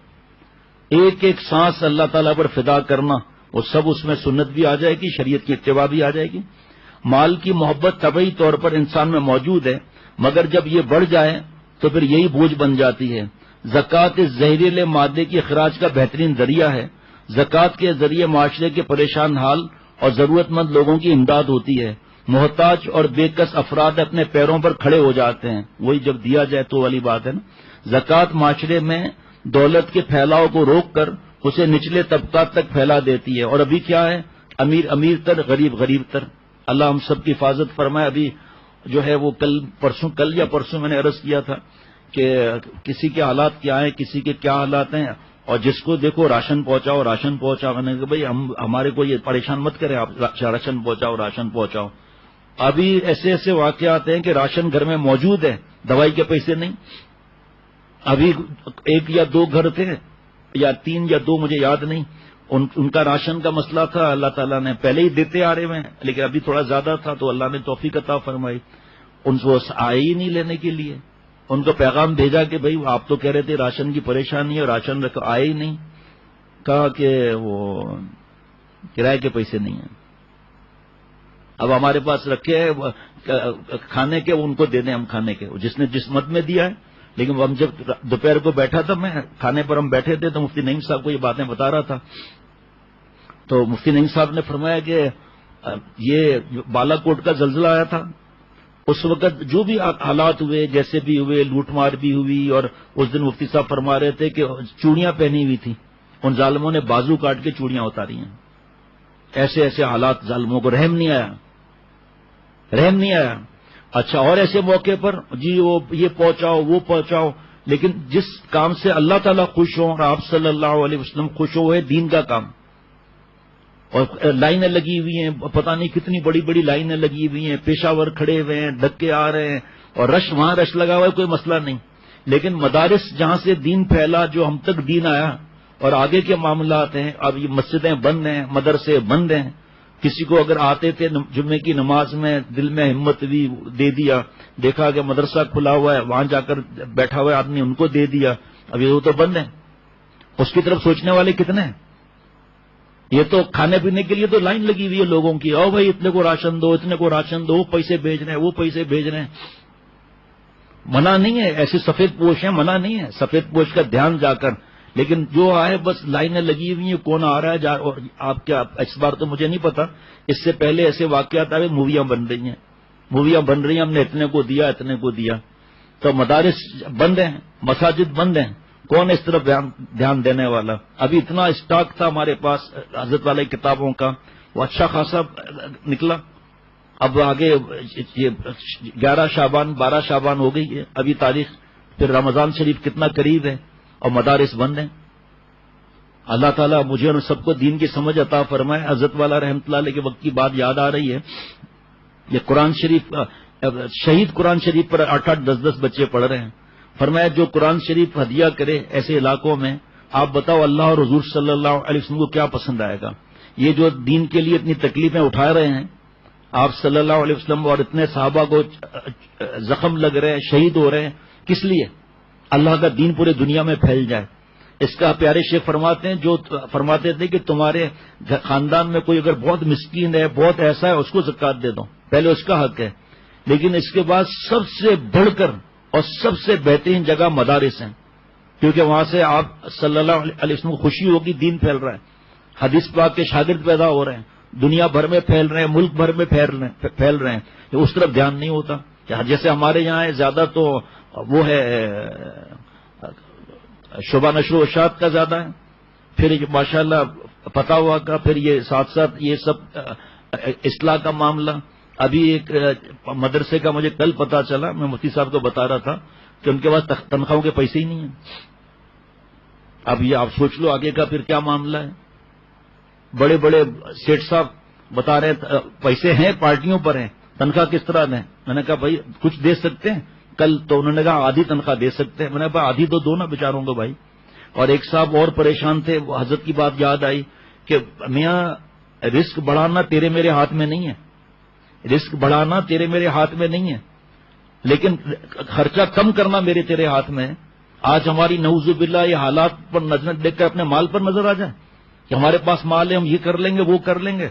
S1: ایک ایک سانس اللہ تعالیٰ پر فدا کرنا، وہ سب اس میں سنت بھی آ جائے گی، شریعت کی اتباع بھی آ جائے گی. مال کی محبت طبعی طور پر انسان میں موجود ہے، مگر جب یہ بڑھ جائے تو پھر یہی بوجھ بن جاتی ہے. زکوٰۃ اس زہریلے مادے کی اخراج کا بہترین ذریعہ ہے. زکوٰۃ کے ذریعے معاشرے کے پریشان حال اور ضرورت مند لوگوں کی امداد ہوتی ہے. محتاج اور بے کس افراد اپنے پیروں پر کھڑے ہو جاتے ہیں. وہی جب دیا جائے تو والی بات ہے نا. زکوٰۃ معاشرے میں دولت کے پھیلاؤ کو روک کر اسے نچلے طبقات تک پھیلا دیتی ہے. اور ابھی کیا ہے، امیر امیر تر، غریب غریب تر. اللہ ہم سب کی حفاظت فرمائے. ابھی جو ہے وہ کل یا پرسوں میں نے عرض کیا تھا کہ کسی کے حالات کیا ہیں، کسی کے کیا حالات ہیں، اور جس کو دیکھو راشن پہنچاؤ راشن پہنچاؤ. میں نے کہا بھائی ہمارے کو یہ پریشان مت کریں، آپ راشن پہنچاؤ راشن پہنچاؤ. ابھی ایسے ایسے واقعات ہیں کہ راشن گھر میں موجود ہے، دوائی کے پیسے نہیں. ابھی 1 یا 2 گھر تھے یا 3 یا 2 مجھے یاد نہیں، ان کا راشن کا مسئلہ تھا. اللہ تعالیٰ نے پہلے ہی دیتے آ رہے ہیں، لیکن ابھی تھوڑا زیادہ تھا تو اللہ نے توفیق عطا فرمائی. ان کو آئے ہی نہیں لینے کے لیے. ان کو پیغام بھیجا کہ بھائی آپ تو کہہ رہے تھے راشن کی پریشانی ہے، راشن رکھو، آئے ہی نہیں. کہا کہ وہ کرائے کے پیسے نہیں ہیں. اب ہمارے پاس رکھے کھانے کے، ان کو دے دیں ہم کھانے کے، جس نے جس مد میں دیا ہے. لیکن ہم جب دوپہر کو بیٹھا تھا، میں کھانے پر ہم بیٹھے تھے تو مفتی نعیم صاحب کو یہ باتیں بتا رہا تھا. تو مفتی نعیم صاحب نے فرمایا کہ یہ بالا کوٹ کا زلزلہ آیا تھا، اس وقت جو بھی حالات ہوئے، جیسے بھی ہوئے، لوٹ مار بھی ہوئی، اور اس دن مفتی صاحب فرما رہے تھے کہ چوڑیاں پہنی ہوئی تھیں، ان ظالموں نے بازو کاٹ کے چوڑیاں اتاری ہیں. ایسے ایسے حالات، ظالموں کو رحم نہیں آیا، رحم نہیں آیا. اچھا، اور ایسے موقع پر جی وہ یہ پہنچاؤ وہ پہنچاؤ، لیکن جس کام سے اللہ تعالیٰ خوش ہوں اور آپ صلی اللہ علیہ وسلم خوش ہو، ہے دین کا کام. اور لائنیں لگی ہوئی ہیں، پتہ نہیں کتنی بڑی بڑی لائنیں لگی ہوئی ہیں، پیشاور کھڑے ہوئے ہیں، دھکے آ رہے ہیں، اور رش وہاں رش لگا ہوا ہے، کوئی مسئلہ نہیں. لیکن مدارس جہاں سے دین پھیلا، جو ہم تک دین آیا، اور آگے کے معاملات ہیں، اب یہ مسجدیں بند ہیں، مدرسے بند ہیں. کسی کو اگر آتے تھے جمعے کی نماز میں دل میں ہمت بھی دے دیا، دیکھا کہ مدرسہ کھلا ہوا ہے، وہاں جا کر بیٹھا ہوا آدمی، ان کو دے دیا. اب یہ تو بند ہے. اس کی طرف سوچنے والے کتنے ہیں؟ یہ تو کھانے پینے کے لیے تو لائن لگی ہوئی ہے لوگوں کی، او بھائی اتنے کو راشن دو، اتنے کو راشن دو، وہ پیسے بھیج رہے ہیں، وہ پیسے بھیج رہے ہیں. منع نہیں ہے، ایسے سفید پوش ہیں، منع نہیں ہے سفید پوش کا دھیان جا کر. لیکن جو آئے بس لائنیں لگی ہوئی ہیں، کون آ رہا ہے اور آپ کیا، اس بار تو مجھے نہیں پتا، اس سے پہلے ایسے واقعات آئے، موویاں بن رہی ہیں، موویاں بن رہی ہیں، ہم نے اتنے کو دیا اتنے کو دیا. تو مدارس بند ہیں، مساجد بند ہیں، کون اس طرف دھیان دینے والا؟ ابھی اتنا اسٹاک تھا ہمارے پاس حضرت والی کتابوں کا، وہ اچھا خاصا نکلا. اب آگے 11 شعبان 12 شعبان ہو گئی ہے ابھی تاریخ، پھر رمضان شریف کتنا قریب ہے، اور مدارس بند ہیں. اللہ تعالیٰ مجھے اور سب کو دین کی سمجھ عطا فرمائے. حضرت والا رحمۃ اللہ علیہ کے وقت کی بات یاد آ رہی ہے. یہ قرآن شریف، شہید قرآن شریف پر 8-8 10-10 بچے پڑھ رہے ہیں. فرمایا جو قرآن شریف ہدیہ کرے ایسے علاقوں میں، آپ بتاؤ اللہ اور حضور صلی اللہ علیہ وسلم کو کیا پسند آئے گا؟ یہ جو دین کے لیے اتنی تکلیفیں اٹھا رہے ہیں آپ صلی اللہ علیہ وسلم، اور اتنے صحابہ کو زخم لگ رہے ہیں، شہید ہو رہے ہیں، کس لیے؟ اللہ کا دین پورے دنیا میں پھیل جائے. اس کا پیارے شیخ فرماتے ہیں جو فرماتے تھے کہ تمہارے خاندان میں کوئی اگر بہت مسکین ہے، بہت ایسا ہے، اس کو زکوٰۃ دے دو، پہلے اس کا حق ہے، لیکن اس کے بعد سب سے بڑھ کر اور سب سے بہترین جگہ مدارس ہیں، کیونکہ وہاں سے آپ صلی اللہ علیہ وسلم کو خوشی ہوگی، دین پھیل رہا ہے، حدیث پاک کے شاگرد پیدا ہو رہے ہیں، دنیا بھر میں پھیل رہے ہیں، ملک بھر میں پھیل رہے ہیں، اس طرف دھیان نہیں ہوتا۔ جیسے ہمارے یہاں ہے زیادہ تو وہ ہے شعبہ نشر و اشاعت کا زیادہ ہے، پھر ماشاءاللہ پتا ہوا کا، پھر یہ ساتھ ساتھ یہ سب اصلاح کا معاملہ۔ ابھی ایک مدرسے کا مجھے کل پتا چلا، میں مفتی صاحب کو بتا رہا تھا کہ ان کے پاس تنخواہوں کے پیسے ہی نہیں ہیں۔ اب یہ آپ سوچ لو آگے کا پھر کیا معاملہ ہے۔ بڑے بڑے سیٹ صاحب بتا رہے ہیں پیسے ہیں، پارٹیوں پر ہیں، تنخواہ کس طرح دیں؟ میں نے کہا بھائی کچھ دے سکتے ہیں؟ کل تو انہوں نے کہا آدھی تنخواہ دے سکتے ہیں۔ میں نے کہا آدھی تو دو نا بیچاروں کو بھائی۔ اور ایک صاحب اور پریشان تھے، وہ حضرت کی بات یاد آئی کہ میاں رزق بڑھانا تیرے میرے ہاتھ میں نہیں ہے، رزق بڑھانا تیرے میرے ہاتھ میں نہیں ہے، لیکن خرچہ کم کرنا میرے تیرے ہاتھ میں ہے۔ آج ہماری نعوذ باللہ یہ حالات پر نظر دیکھ کر اپنے مال پر نظر آ جائے کہ ہمارے پاس مال ہے، ہم یہ کر لیں گے وہ کر لیں گے۔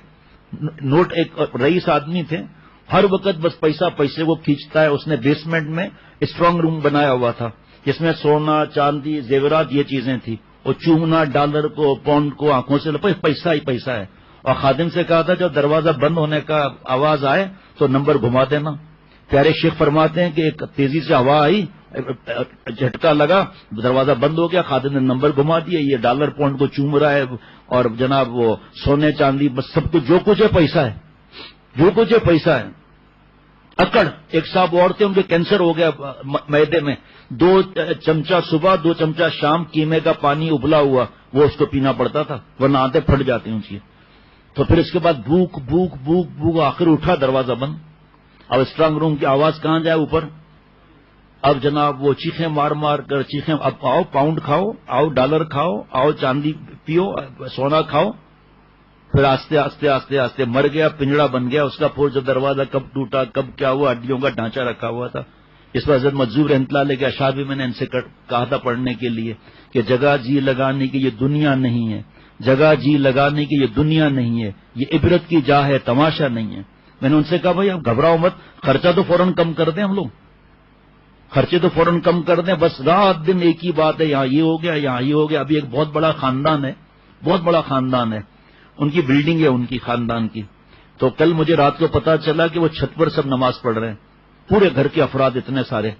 S1: نوٹ ایک رئیس آدمی تھے، ہر وقت بس پیسہ پیسے کو کھینچتا ہے۔ اس نے بیسمنٹ میں اسٹرانگ روم بنایا ہوا تھا جس میں سونا چاندی زیورات یہ چیزیں تھی، اور چومنا ڈالر کو پاؤنڈ کو آنکھوں سے پیسہ ہی پیسہ ہے۔ اور خادم سے کہا تھا جب دروازہ بند ہونے کا آواز آئے تو نمبر گھما دینا۔ پیارے شیخ فرماتے ہیں کہ ایک تیزی سے ہوا آئی، جھٹکا لگا، دروازہ بند ہو گیا، خادم نے نمبر گھما دیا، یہ ڈالر پاؤنڈ کو چوم رہا ہے، اور جناب وہ سونے چاندی بس سب کچھ جو کچھ ہے پیسہ ہے، جو کچھ ہے پیسہ ہے۔ اکڑ ایک صاحب اور تھے، ان کے کینسر ہو گیا معدے میں، 2 چمچہ صبح 2 چمچہ شام قیمے کا پانی ابلا ہوا وہ اس کو پینا پڑتا تھا، ورنہ آنتیں پھٹ جاتی ان کی۔ تو پھر اس کے بعد بھوک بھوک بھوک بھوک، آخر اٹھا دروازہ بند۔ اب اسٹرانگ روم کی آواز کہاں جائے اوپر؟ اب جناب وہ چیخیں مار مار کر چیخیں، اب آؤ پاؤنڈ کھاؤ، آؤ ڈالر کھاؤ، آؤ چاندی پیو، سونا کھاؤ۔ پھر آستے آستے آستے آستے مر گیا، پنجڑا بن گیا اس کا۔ پھر جب دروازہ کب ٹوٹا کب کیا ہوا، ہڈیوں کا ڈھانچہ رکھا ہوا تھا۔ اس پر حضرت مجذوب رحمۃ اللہ علیہ کے اشعار بھی میں نے ان سے کہا تھا پڑھنے کے لیے کہ جگہ جی لگانے کی یہ دنیا نہیں ہے، جگہ جی لگانے کی یہ دنیا نہیں ہے، یہ عبرت کی جا ہے تماشا نہیں ہے۔ میں نے ان سے کہا بھائی اب گھبراؤ مت، خرچہ تو فوراً کم کر دیں، ہم لوگ خرچے تو فوراً کم کر دیں، بس رات دن ایک ہی بات ہے، یہاں یہ ہو گیا یہاں یہ ہو گیا۔ ابھی ایک بہت بڑا خاندان ہے، بہت بڑا خاندان ہے، ان کی بلڈنگ ہے ان کی خاندان کی، تو کل مجھے رات کو پتا چلا کہ وہ چھت پر سب نماز پڑھ رہے ہیں، پورے گھر کے افراد اتنے سارے۔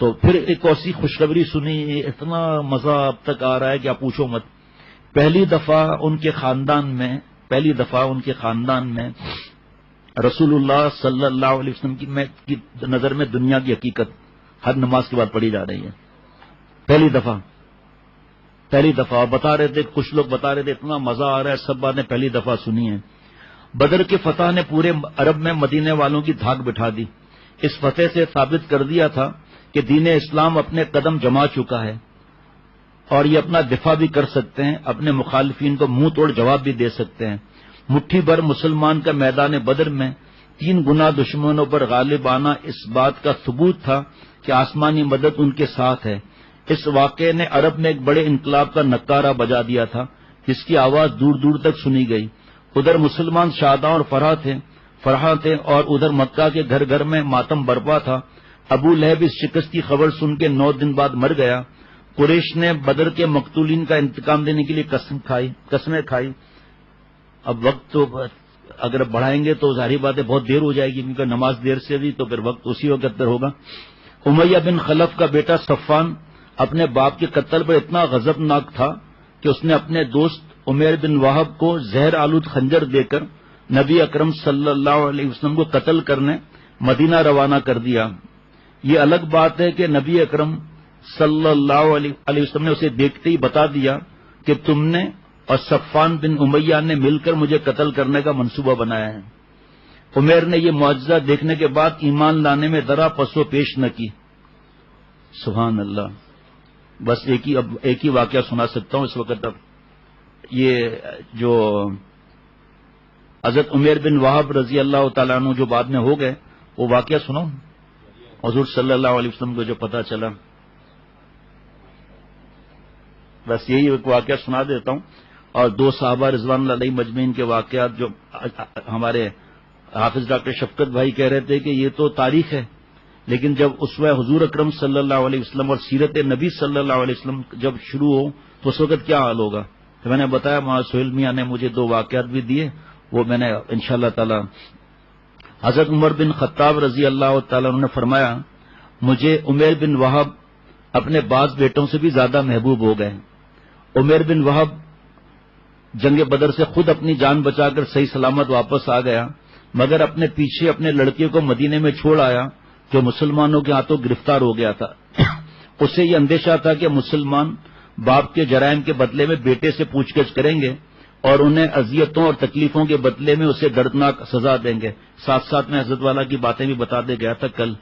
S1: تو پھر ایک ایسی خوشخبری سنی، اتنا مزہ اب تک آ رہا ہے کہ آپ پوچھو مت۔ پہلی دفعہ ان کے خاندان میں رسول اللہ صلی اللہ علیہ وسلم کی نظر میں دنیا کی حقیقت ہر نماز کے بعد پڑھی جا رہی ہے، پہلی دفعہ بتا رہے تھے، کچھ لوگ بتا رہے تھے اتنا مزہ آ رہا ہے، سب باتیں پہلی دفعہ سنی ہیں۔ بدر کے فتح نے پورے عرب میں مدینے والوں کی دھاک بٹھا دی۔ اس فتح سے ثابت کر دیا تھا کہ دین اسلام اپنے قدم جما چکا ہے اور یہ اپنا دفاع بھی کر سکتے ہیں، اپنے مخالفین کو منہ توڑ جواب بھی دے سکتے ہیں۔ مٹھی بھر مسلمان کا میدان بدر میں 3 گنا دشمنوں پر غالب آنا اس بات کا ثبوت تھا کہ آسمانی مدد ان کے ساتھ ہے۔ اس واقعے نے عرب میں ایک بڑے انقلاب کا نکارہ بجا دیا تھا جس کی آواز دور دور تک سنی گئی۔ ادھر مسلمان شاداں اور فرحاں تھے اور ادھر مکہ کے گھر گھر میں ماتم برپا تھا۔ ابو لہب اس شکست کی خبر سن کے 9 دن بعد مر گیا۔ قریش نے بدر کے مقتولین کا انتقام دینے کے لیے قسمیں کھائی۔ اب وقت تو اگر بڑھائیں گے تو ظاہری بات ہے بہت دیر ہو جائے گی، کیونکہ نماز دیر سے بھی تو پھر وقت اسی وقت پر ہوگا۔ امیہ بن خلف کا بیٹا صفان اپنے باپ کے قتل پر اتنا غضبناک تھا کہ اس نے اپنے دوست عمیر بن وہب کو زہر آلود خنجر دے کر نبی اکرم صلی اللہ علیہ وسلم کو قتل کرنے مدینہ روانہ کر دیا۔ یہ الگ بات ہے کہ نبی اکرم صلی اللہ علیہ وسلم نے اسے دیکھتے ہی بتا دیا کہ تم نے اور صفان بن امیہ نے مل کر مجھے قتل کرنے کا منصوبہ بنایا ہے۔ عمیر نے یہ معجزہ دیکھنے کے بعد ایمان لانے میں ذرا پس و پیش نہ کی۔ سبحان اللہ۔ بس ایک ہی واقعہ سنا سکتا ہوں اس وقت۔ اب یہ جو حضرت عمیر بن وہب رضی اللہ تعالیٰ عنہ جو بعد میں ہو گئے، وہ واقعہ سنو، حضور صلی اللہ علیہ وسلم کو جو پتا چلا۔ بس یہی ایک واقعہ سنا دیتا ہوں، اور دو صحابہ رضوان اللہ علیہ مجمعین کے واقعات جو ہمارے حافظ ڈاکٹر شفقت بھائی کہہ رہے تھے کہ یہ تو تاریخ ہے، لیکن جب اسوہ حضور اکرم صلی اللہ علیہ وسلم اور سیرت نبی صلی اللہ علیہ وسلم جب شروع ہو تو اس وقت کیا حال ہوگا؟ تو میں نے بتایا مولانا سہیل میاں نے مجھے دو واقعات بھی دیے، وہ میں نے انشاءاللہ تعالی حضرت عمر بن خطاب رضی اللہ تعالیٰ عنہ نے فرمایا مجھے عمیر بن وہب اپنے بعض بیٹوں سے بھی زیادہ محبوب ہو گئے۔ عمیر بن وہب جنگ بدر سے خود اپنی جان بچا کر صحیح سلامت واپس آ گیا، مگر اپنے پیچھے اپنے لڑکے کو مدینے میں چھوڑ آیا جو مسلمانوں کے ہاتھوں گرفتار ہو گیا تھا۔ اسے یہ اندیشہ تھا کہ مسلمان باپ کے جرائم کے بدلے میں بیٹے سے پوچھ گچھ کریں گے اور انہیں اذیتوں اور تکلیفوں کے بدلے میں اسے دردناک سزا دیں گے۔ ساتھ ساتھ میں حضرت والا کی باتیں بھی بتا دے گیا تھا کل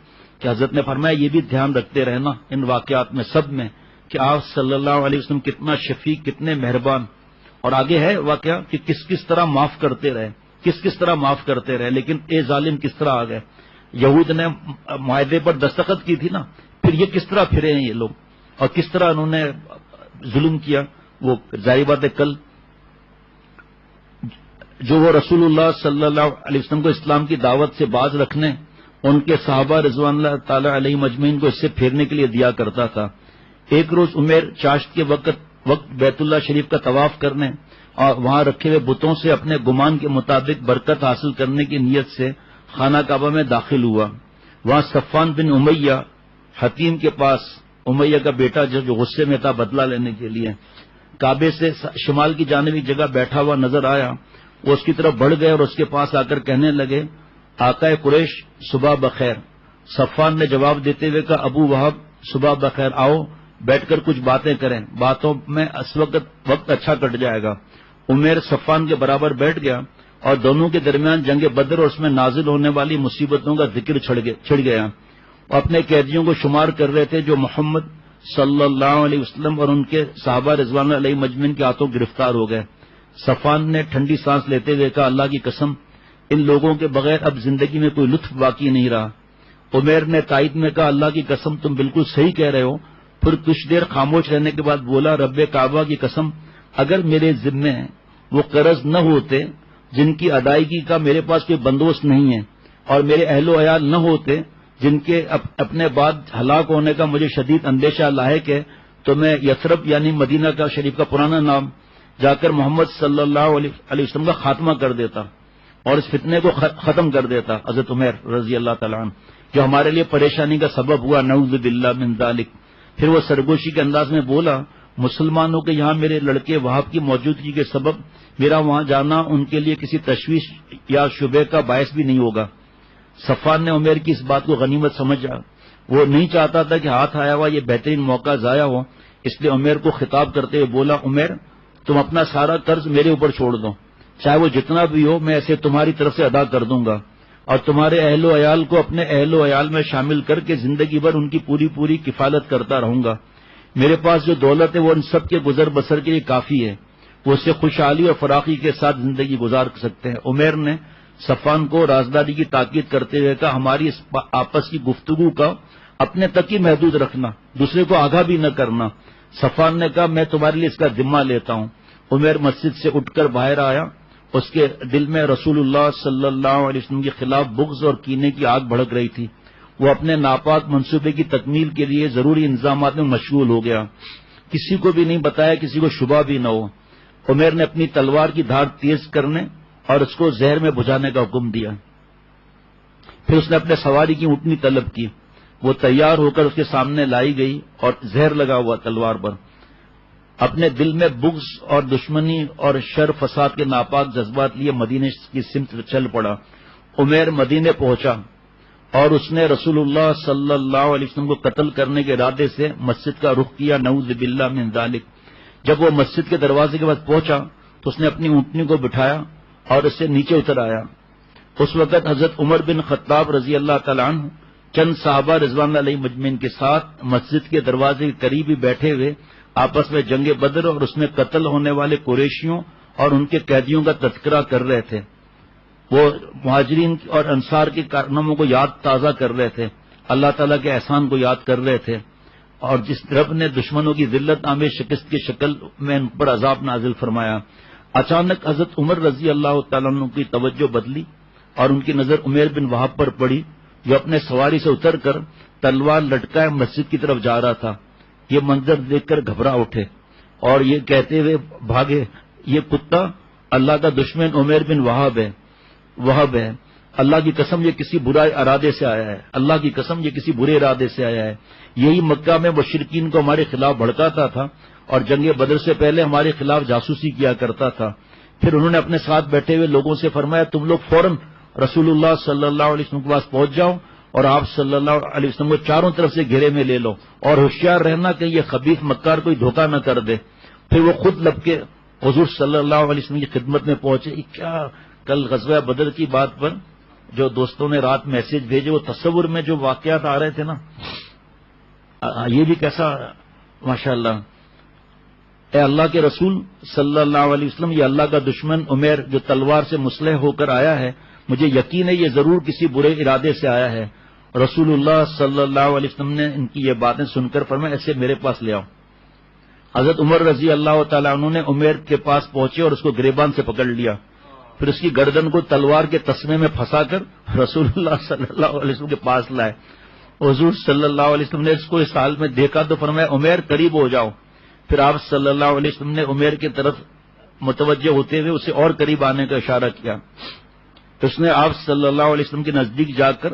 S1: کہ حضرت نے فرمایا یہ بھی دھیان رکھتے رہنا ان واقعات میں سب میں کہ آپ صلی اللہ علیہ وسلم کتنا شفیق، کتنے مہربان، اور آگے ہے واقعہ کہ کس طرح معاف کرتے رہے، کس طرح معاف کرتے رہے، لیکن اے ظالم کس طرح آ گئے۔ یہود نے معاہدے پر دستخط کی تھی نا، پھر یہ کس طرح پھرے ہیں یہ لوگ، اور کس طرح انہوں نے ظلم کیا، وہ ظاہر بات ہے کل جو وہ رسول اللہ صلی اللہ علیہ وسلم کو اسلام کی دعوت سے باز رکھنے ان کے صحابہ رضوان اللہ تعالی علیہ مجمعین کو اس سے پھیرنے کے لیے دیا کرتا تھا۔ ایک روز عمیر چاشت کے وقت بیت اللہ شریف کا طواف کرنے اور وہاں رکھے ہوئے بتوں سے اپنے گمان کے مطابق برکت حاصل کرنے کی نیت سے خانہ کعبہ میں داخل ہوا۔ وہاں صفوان بن امیہ حتیم کے پاس، امیہ کا بیٹا جو غصے میں تھا بدلہ لینے کے لیے، کعبے سے شمال کی جانب ایک جگہ بیٹھا ہوا نظر آیا۔ وہ اس کی طرف بڑھ گئے اور اس کے پاس آ کر کہنے لگے آقا قریش صبح بخیر۔ صفوان نے جواب دیتے ہوئے کہا ابو وہب صبح بخیر، آؤ بیٹھ کر کچھ باتیں کریں، باتوں میں اس وقت اچھا کٹ جائے گا۔ عمیر صفوان کے برابر بیٹھ گیا اور دونوں کے درمیان جنگ بدر اور اس میں نازل ہونے والی مصیبتوں کا ذکر چھڑ گیا۔ وہ اپنے قیدیوں کو شمار کر رہے تھے جو محمد صلی اللہ علیہ وسلم اور ان کے صحابہ رضوان علیہ مجمعین کے ہاتھوں گرفتار ہو گئے۔ صفوان نے ٹھنڈی سانس لیتے ہوئے کہا اللہ کی قسم ان لوگوں کے بغیر اب زندگی میں کوئی لطف باقی نہیں رہا۔ عمیر نے تائید میں کہا اللہ کی قسم تم بالکل صحیح کہہ رہے ہو۔ پھر کچھ دیر خاموش رہنے کے بعد بولا رب کعبہ کی قسم اگر میرے ذمے وہ قرض نہ ہوتے جن کی ادائیگی کا میرے پاس کوئی بندوبست نہیں ہے، اور میرے اہل و عیال نہ ہوتے جن کے اپنے بعد ہلاک ہونے کا مجھے شدید اندیشہ لاحق ہے، تو میں یثرب یعنی مدینہ کا شریف کا پرانا نام جا کر محمد صلی اللہ علیہ وسلم کا خاتمہ کر دیتا اور اس فتنے کو ختم کر دیتا۔ حضرت عمر رضی اللہ تعالیٰ عنہ جو ہمارے لیے پریشانی کا سبب ہوا، نعوذ باللہ من ذالک۔ پھر وہ سرگوشی کے انداز میں بولا مسلمانوں کے یہاں میرے لڑکے وہاب کی موجودگی کے سبب میرا وہاں جانا ان کے لیے کسی تشویش یا شبہ کا باعث بھی نہیں ہوگا۔ صفوان نے عمیر کی اس بات کو غنیمت سمجھا، وہ نہیں چاہتا تھا کہ ہاتھ آیا ہوا یہ بہترین موقع ضائع ہو، اس لیے عمیر کو خطاب کرتے ہوئے بولا عمیر تم اپنا سارا قرض میرے اوپر چھوڑ دو، چاہے وہ جتنا بھی ہو میں اسے تمہاری طرف سے ادا کر دوں گا، اور تمہارے اہل و عیال کو اپنے اہل و عیال میں شامل کر کے زندگی بھر ان کی پوری کفالت کرتا رہوں گا۔ میرے پاس جو دولت ہے وہ ان سب کے گزر بسر کے لیے کافی ہے، وہ اس سے خوشحالی اور فراخی کے ساتھ زندگی گزار سکتے ہیں۔ عمیر نے صفوان کو رازداری کی تاکید کرتے ہوئے کہا ہماری اس آپس کی گفتگو کا اپنے تک ہی محدود رکھنا، دوسرے کو آگاہ بھی نہ کرنا۔ صفوان نے کہا میں تمہارے لیے اس کا ذمہ لیتا ہوں۔ عمیر مسجد سے اٹھ کر باہر آیا، اس کے دل میں رسول اللہ صلی اللہ علیہ وسلم کے خلاف بغض اور کینے کی آگ بھڑک رہی تھی۔ وہ اپنے ناپاک منصوبے کی تکمیل کے لیے ضروری انتظامات میں مشغول ہو گیا، کسی کو بھی نہیں بتایا، کسی کو شبہ بھی نہ ہو۔ عمیر نے اپنی تلوار کی دھار تیز کرنے اور اس کو زہر میں بجھانے کا حکم دیا۔ پھر اس نے اپنے سواری کی اونٹنی طلب کی، وہ تیار ہو کر اس کے سامنے لائی گئی اور زہر لگا ہوا تلوار پر۔ اپنے دل میں بغض اور دشمنی اور شر فساد کے ناپاک جذبات لیے مدینے کی سمت چل پڑا۔ عمیر مدینے پہنچا اور اس نے رسول اللہ صلی اللہ علیہ وسلم کو قتل کرنے کے ارادے سے مسجد کا رخ کیا، نعوذ باللہ من ذالک۔ جب وہ مسجد کے دروازے کے پاس پہنچا تو اس نے اپنی اونٹنی کو بٹھایا اور اس سے نیچے اتر آیا۔ اس وقت حضرت عمر بن خطاب رضی اللہ تعالیٰ عنہ چند صحابہ رضوان علیہ مجمعین کے ساتھ مسجد کے دروازے کے قریب ہی بیٹھے ہوئے آپس میں جنگ بدر اور اس میں قتل ہونے والے قریشیوں اور ان کے قیدیوں کا تذکرہ کر رہے تھے۔ وہ مہاجرین اور انصار کے کارناموں کو یاد تازہ کر رہے تھے، اللہ تعالیٰ کے احسان کو یاد کر رہے تھے، اور جس رب نے دشمنوں کی ذلت آمیز شکست کی شکل میں ان پر عذاب نازل فرمایا۔ اچانک حضرت عمر رضی اللہ تعالیٰ عنہ کی توجہ بدلی اور ان کی نظر عمیر بن وہب پر پڑی، جو اپنے سواری سے اتر کر تلوار لٹکائے مسجد کی طرف جا رہا تھا۔ یہ منظر دیکھ کر گھبرا اٹھے اور یہ کہتے ہوئے بھاگے، یہ کتا اللہ کا دشمن عمیر بن وہب ہے، اللہ کی قسم یہ کسی برے ارادے سے آیا ہے، اللہ کی قسم یہ کسی برے ارادے سے آیا ہے۔ یہی مکہ میں مشرکین کو ہمارے خلاف بھڑکاتا تھا اور جنگ بدر سے پہلے ہمارے خلاف جاسوسی کیا کرتا تھا۔ پھر انہوں نے اپنے ساتھ بیٹھے ہوئے لوگوں سے فرمایا، تم لوگ فوراً رسول اللہ صلی اللہ علیہ وسلم کے پاس پہنچ جاؤ اور آپ صلی اللہ علیہ وسلم کو چاروں طرف سے گھیرے میں لے لو اور ہوشیار رہنا کہ یہ خبیث مکار کوئی دھوکہ نہ کر دے۔ پھر وہ خود لپکے حضور صلی اللہ علیہ وسلم کی خدمت میں پہنچے۔ کیا کل غزوہ بدر کی بات پر جو دوستوں نے رات میسج بھیجے، وہ تصور میں جو واقعات آ رہے تھے نا، یہ بھی کیسا ماشاءاللہ۔ اے اللہ کے رسول صلی اللہ علیہ وسلم، یہ اللہ کا دشمن عمیر جو تلوار سے مسلح ہو کر آیا ہے، مجھے یقین ہے یہ ضرور کسی برے ارادے سے آیا ہے۔ رسول اللہ صلی اللہ علیہ وسلم نے ان کی یہ باتیں سن کر فرمایا، ایسے میرے پاس لے آؤ۔ حضرت عمر رضی اللہ تعالیٰ عنہ نے عمیر کے پاس پہنچے اور اس کو گریبان سے پکڑ لیا، پھر اس کی گردن کو تلوار کے تسمے میں پھنسا کر رسول اللہ صلی اللہ علیہ وسلم کے پاس لائے۔ حضور صلی اللہ علیہ وسلم نے اس کو اس حال میں دیکھا تو فرمایا، عمیر قریب ہو جاؤ۔ پھر آپ صلی اللہ علیہ وسلم نے عمیر کی طرف متوجہ ہوتے ہوئے اسے اور قریب آنے کا اشارہ کیا۔ اس نے آپ صلی اللہ علیہ وسلم کے نزدیک جا کر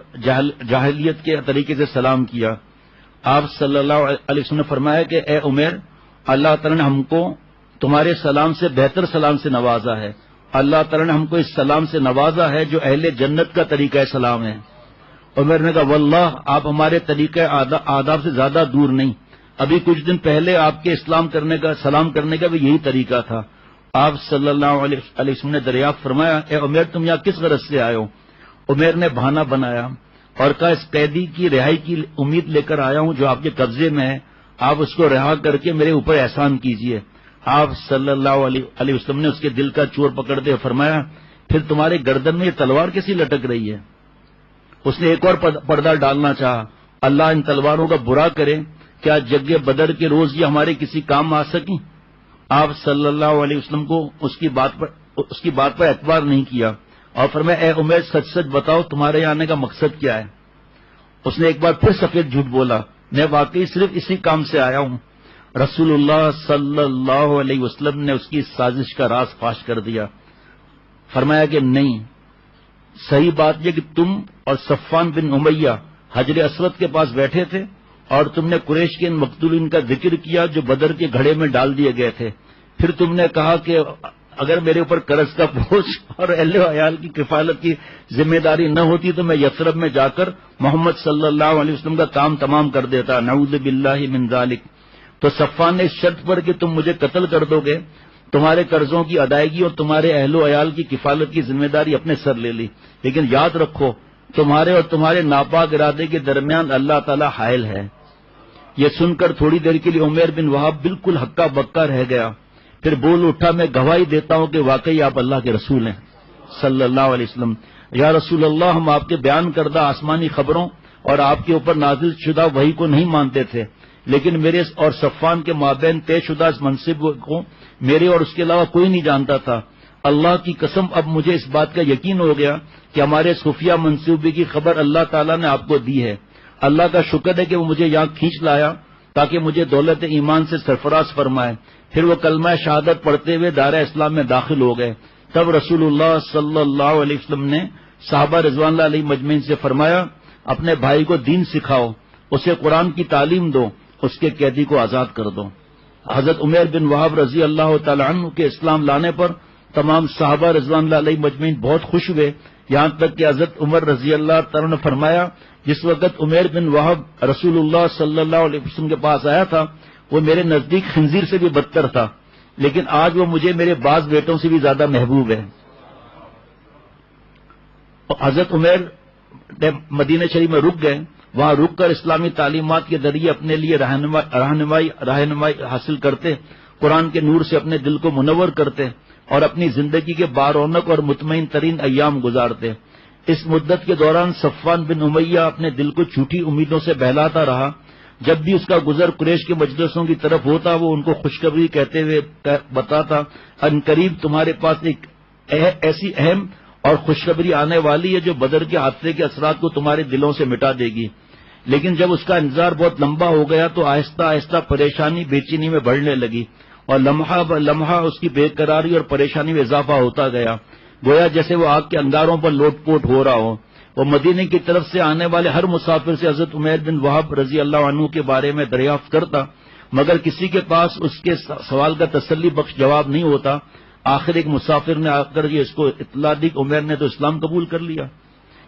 S1: جاہلیت کے طریقے سے سلام کیا۔ آپ صلی اللہ علیہ وسلم نے فرمایا کہ اے عمیر، اللہ تعالیٰ نے ہم کو تمہارے سلام سے بہتر سلام سے نوازا ہے، اللہ تعالیٰ نے ہم کو اس سلام سے نوازا ہے جو اہل جنت کا طریقہ سلام ہے۔ عمر نے کہا، واللہ آپ ہمارے طریقہ آداب سے زیادہ دور نہیں، ابھی کچھ دن پہلے آپ کے سلام کرنے کا بھی یہی طریقہ تھا۔ آپ صلی اللہ علیہ وسلم نے دریافت فرمایا، اے عمیر تم یہاں کس غرض سے آئے ہو؟ عمیر نے بہانہ بنایا اور کہا، اس قیدی کی رہائی کی امید لے کر آیا ہوں جو آپ کے قبضے میں ہے، آپ اس کو رہا کر کے میرے اوپر احسان کیجیے۔ آپ صلی اللہ علیہ وسلم نے اس کے دل کا چور پکڑتے فرمایا، پھر تمہارے گردن میں یہ تلوار کیسی لٹک رہی ہے؟ اس نے ایک اور پردہ ڈالنا چاہا، اللہ ان تلواروں کا برا کرے، کیا جنگ بدر کے روز یہ ہمارے کسی کام آ سکیں؟ آپ صلی اللہ علیہ وسلم کو اس کی بات پر اعتبار نہیں کیا اور فرمایا، اے عمیر سچ سچ بتاؤ تمہارے آنے کا مقصد کیا ہے؟ اس نے ایک بار پھر سفید جھوٹ بولا، میں واقعی صرف اسی کام سے آیا ہوں۔ رسول اللہ صلی اللہ علیہ وسلم نے اس کی سازش کا راز فاش کر دیا، فرمایا کہ نہیں، صحیح بات یہ کہ تم اور صفوان بن امیہ حجر اسود کے پاس بیٹھے تھے اور تم نے قریش کے ان مقتولین کا ذکر کیا جو بدر کے گھڑے میں ڈال دیے گئے تھے۔ پھر تم نے کہا کہ اگر میرے اوپر قرض کا بوجھ اور اہل و عیال کی کفالت کی ذمہ داری نہ ہوتی تو میں یثرب میں جا کر محمد صلی اللہ علیہ وسلم کا کام تمام کر دیتا، نعوذ باللہ من ذالک۔ تو صفوان نے اس شرط پر کہ تم مجھے قتل کر دو گے، تمہارے قرضوں کی ادائیگی اور تمہارے اہل و عیال کی کفالت کی ذمہ داری اپنے سر لے لی، لیکن یاد رکھو تمہارے اور تمہارے ناپاک ارادے کے درمیان اللہ تعالیٰ حائل ہے۔ یہ سن کر تھوڑی دیر کے لیے عمیر بن وہب بالکل ہکا بکا رہ گیا، پھر بول اٹھا، میں گواہی دیتا ہوں کہ واقعی آپ اللہ کے رسول ہیں صلی اللہ علیہ وسلم۔ یا رسول اللہ، ہم آپ کے بیان کردہ آسمانی خبروں اور آپ کے اوپر نازل شدہ وحی کو نہیں مانتے تھے، لیکن میرے اور صفوان کے مابین طے شدہ اس منصب کو میرے اور اس کے علاوہ کوئی نہیں جانتا تھا۔ اللہ کی قسم اب مجھے اس بات کا یقین ہو گیا کہ ہمارے خفیہ منصوبے کی خبر اللہ تعالیٰ نے آپ کو دی ہے۔ اللہ کا شکر ہے کہ وہ مجھے یہاں کھینچ لایا تاکہ مجھے دولت ایمان سے سرفراز فرمائے۔ پھر وہ کلمہ شہادت پڑھتے ہوئے دائرہ اسلام میں داخل ہو گئے۔ تب رسول اللہ صلی اللہ علیہ وسلم نے صحابہ رضوان اللہ علیہ مجمعین سے فرمایا، اپنے بھائی کو دین سکھاؤ، اسے قرآن کی تعلیم دو، اس کے قیدی کو آزاد کر دو۔ حضرت عمیر بن وہب رضی اللہ تعالی عنہ کے اسلام لانے پر تمام صحابہ رضوان اللہ علیہ مجمعین بہت خوش ہوئے، یہاں تک کہ حضرت عمر رضی اللہ تعالی نے فرمایا، جس وقت عمیر بن وہب رسول اللہ صلی اللہ علیہ وسلم کے پاس آیا تھا وہ میرے نزدیک خنزیر سے بھی بدتر تھا، لیکن آج وہ مجھے میرے بعض بیٹوں سے بھی زیادہ محبوب ہے۔ حضرت عمیر مدینہ شریف میں رک گئے، وہاں رک کر اسلامی تعلیمات کے ذریعے اپنے لیے رہنمائی حاصل کرتے، قرآن کے نور سے اپنے دل کو منور کرتے اور اپنی زندگی کے بارونق اور مطمئن ترین ایام گزارتے۔ اس مدت کے دوران صفوان بن امیہ اپنے دل کو جھوٹی امیدوں سے بہلاتا رہا، جب بھی اس کا گزر قریش کے مجلسوں کی طرف ہوتا وہ ان کو خوشخبری کہتے ہوئے بتاتا ان قریب تمہارے پاس ایک ایسی اہم اور خوشخبری آنے والی ہے جو بدر کے حادثے کے اثرات کو تمہارے دلوں سے مٹا دے گی. لیکن جب اس کا انتظار بہت لمبا ہو گیا تو آہستہ آہستہ پریشانی بے چینی میں بڑھنے لگی اور لمحہ ب لمحہ اس کی بے قراری اور پریشانی میں اضافہ ہوتا گیا، گویا جیسے وہ آگ کے انگاروں پر لوٹ پوٹ ہو رہا ہو. وہ مدینے کی طرف سے آنے والے ہر مسافر سے حضرت عمیر بن وہب رضی اللہ عنہ کے بارے میں دریافت کرتا، مگر کسی کے پاس اس کے سوال کا تسلی بخش جواب نہیں ہوتا. آخر ایک مسافر نے آ کر یہ اس کو اطلاع دی کہ عمیر نے تو اسلام قبول کر لیا.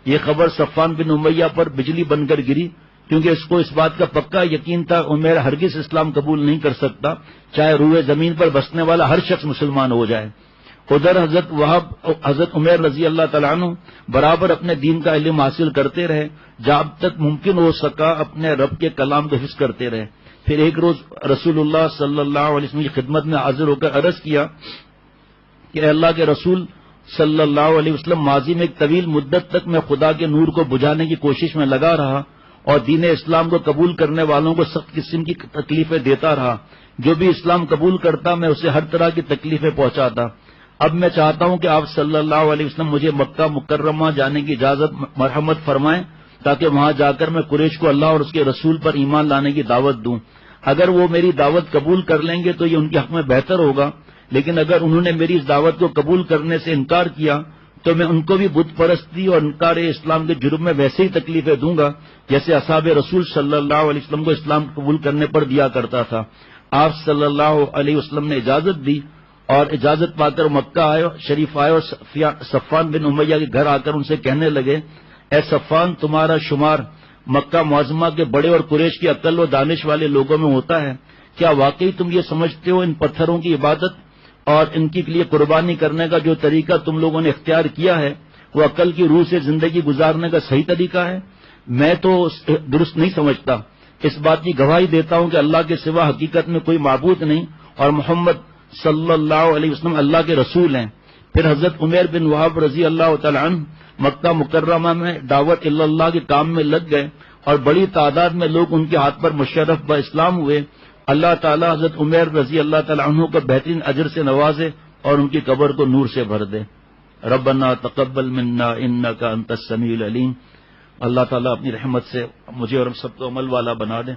S1: یہ خبر صفوان بن امیہ پر بجلی بن کر گری، کیونکہ اس کو اس بات کا پکا یقین تھا عمیر ہرگز اسلام قبول نہیں کر سکتا، چاہے روئے زمین پر بسنے والا ہر شخص مسلمان ہو جائے. ادھر حضرت عمیر رضی اللہ تعالیٰ عنہ برابر اپنے دین کا علم حاصل کرتے رہے، جب تک ممکن ہو سکا اپنے رب کے کلام کو حفظ کرتے رہے. پھر ایک روز رسول اللہ صلی اللہ علیہ وسلم کی خدمت میں حاضر ہو کر عرض کیا کہ اے اللہ کے رسول صلی اللہ علیہ وسلم، ماضی میں ایک طویل مدت تک میں خدا کے نور کو بجھانے کی کوشش میں لگا رہا اور دین اسلام کو قبول کرنے والوں کو سخت قسم کی تکلیفیں دیتا رہا. جو بھی اسلام قبول کرتا میں اسے ہر طرح کی تکلیفیں پہنچاتا. اب میں چاہتا ہوں کہ آپ صلی اللہ علیہ وسلم مجھے مکہ مکرمہ جانے کی اجازت مرحمت فرمائیں تاکہ وہاں جا کر میں قریش کو اللہ اور اس کے رسول پر ایمان لانے کی دعوت دوں. اگر وہ میری دعوت قبول کر لیں گے تو یہ ان کے حق میں بہتر ہوگا، لیکن اگر انہوں نے میری اس دعوت کو قبول کرنے سے انکار کیا تو میں ان کو بھی بت پرستی اور انکار اسلام کے جرم میں ویسے ہی تکلیفیں دوں گا جیسے اصحاب رسول صلی اللہ علیہ وسلم کو اسلام قبول کرنے پر دیا کرتا تھا. آپ صلی اللہ علیہ وسلم نے اجازت دی اور اجازت پا کر مکہ شریف آئے اور صفوان بن امیہ کے گھر آ کر ان سے کہنے لگے، اے صفوان، تمہارا شمار مکہ معظمہ کے بڑے اور قریش کی عقل و دانش والے لوگوں میں ہوتا ہے. کیا واقعی تم یہ سمجھتے ہو ان پتھروں کی عبادت اور ان کے لیے قربانی کرنے کا جو طریقہ تم لوگوں نے اختیار کیا ہے وہ عقل کی روح سے زندگی گزارنے کا صحیح طریقہ ہے؟ میں تو درست نہیں سمجھتا. اس بات کی گواہی دیتا ہوں کہ اللہ کے سوا حقیقت میں کوئی معبود نہیں اور محمد صلی اللہ علیہ وسلم اللہ کے رسول ہیں. پھر حضرت عمیر بن وہب رضی اللہ تعالیٰ عنہ مکہ مکرمہ میں دعوت اللہ کے کام میں لگ گئے اور بڑی تعداد میں لوگ ان کے ہاتھ پر مشرف با اسلام ہوئے. اللہ تعالیٰ حضرت عمیر رضی اللہ تعالیٰ عنہ کو بہترین اجر سے نوازے اور ان کی قبر کو نور سے بھر دے. ربنا تقبل منا انک انت السمیع العلیم. اللہ تعالیٰ اپنی رحمت سے مجھے اور ہم سب کو عمل والا بنا دے.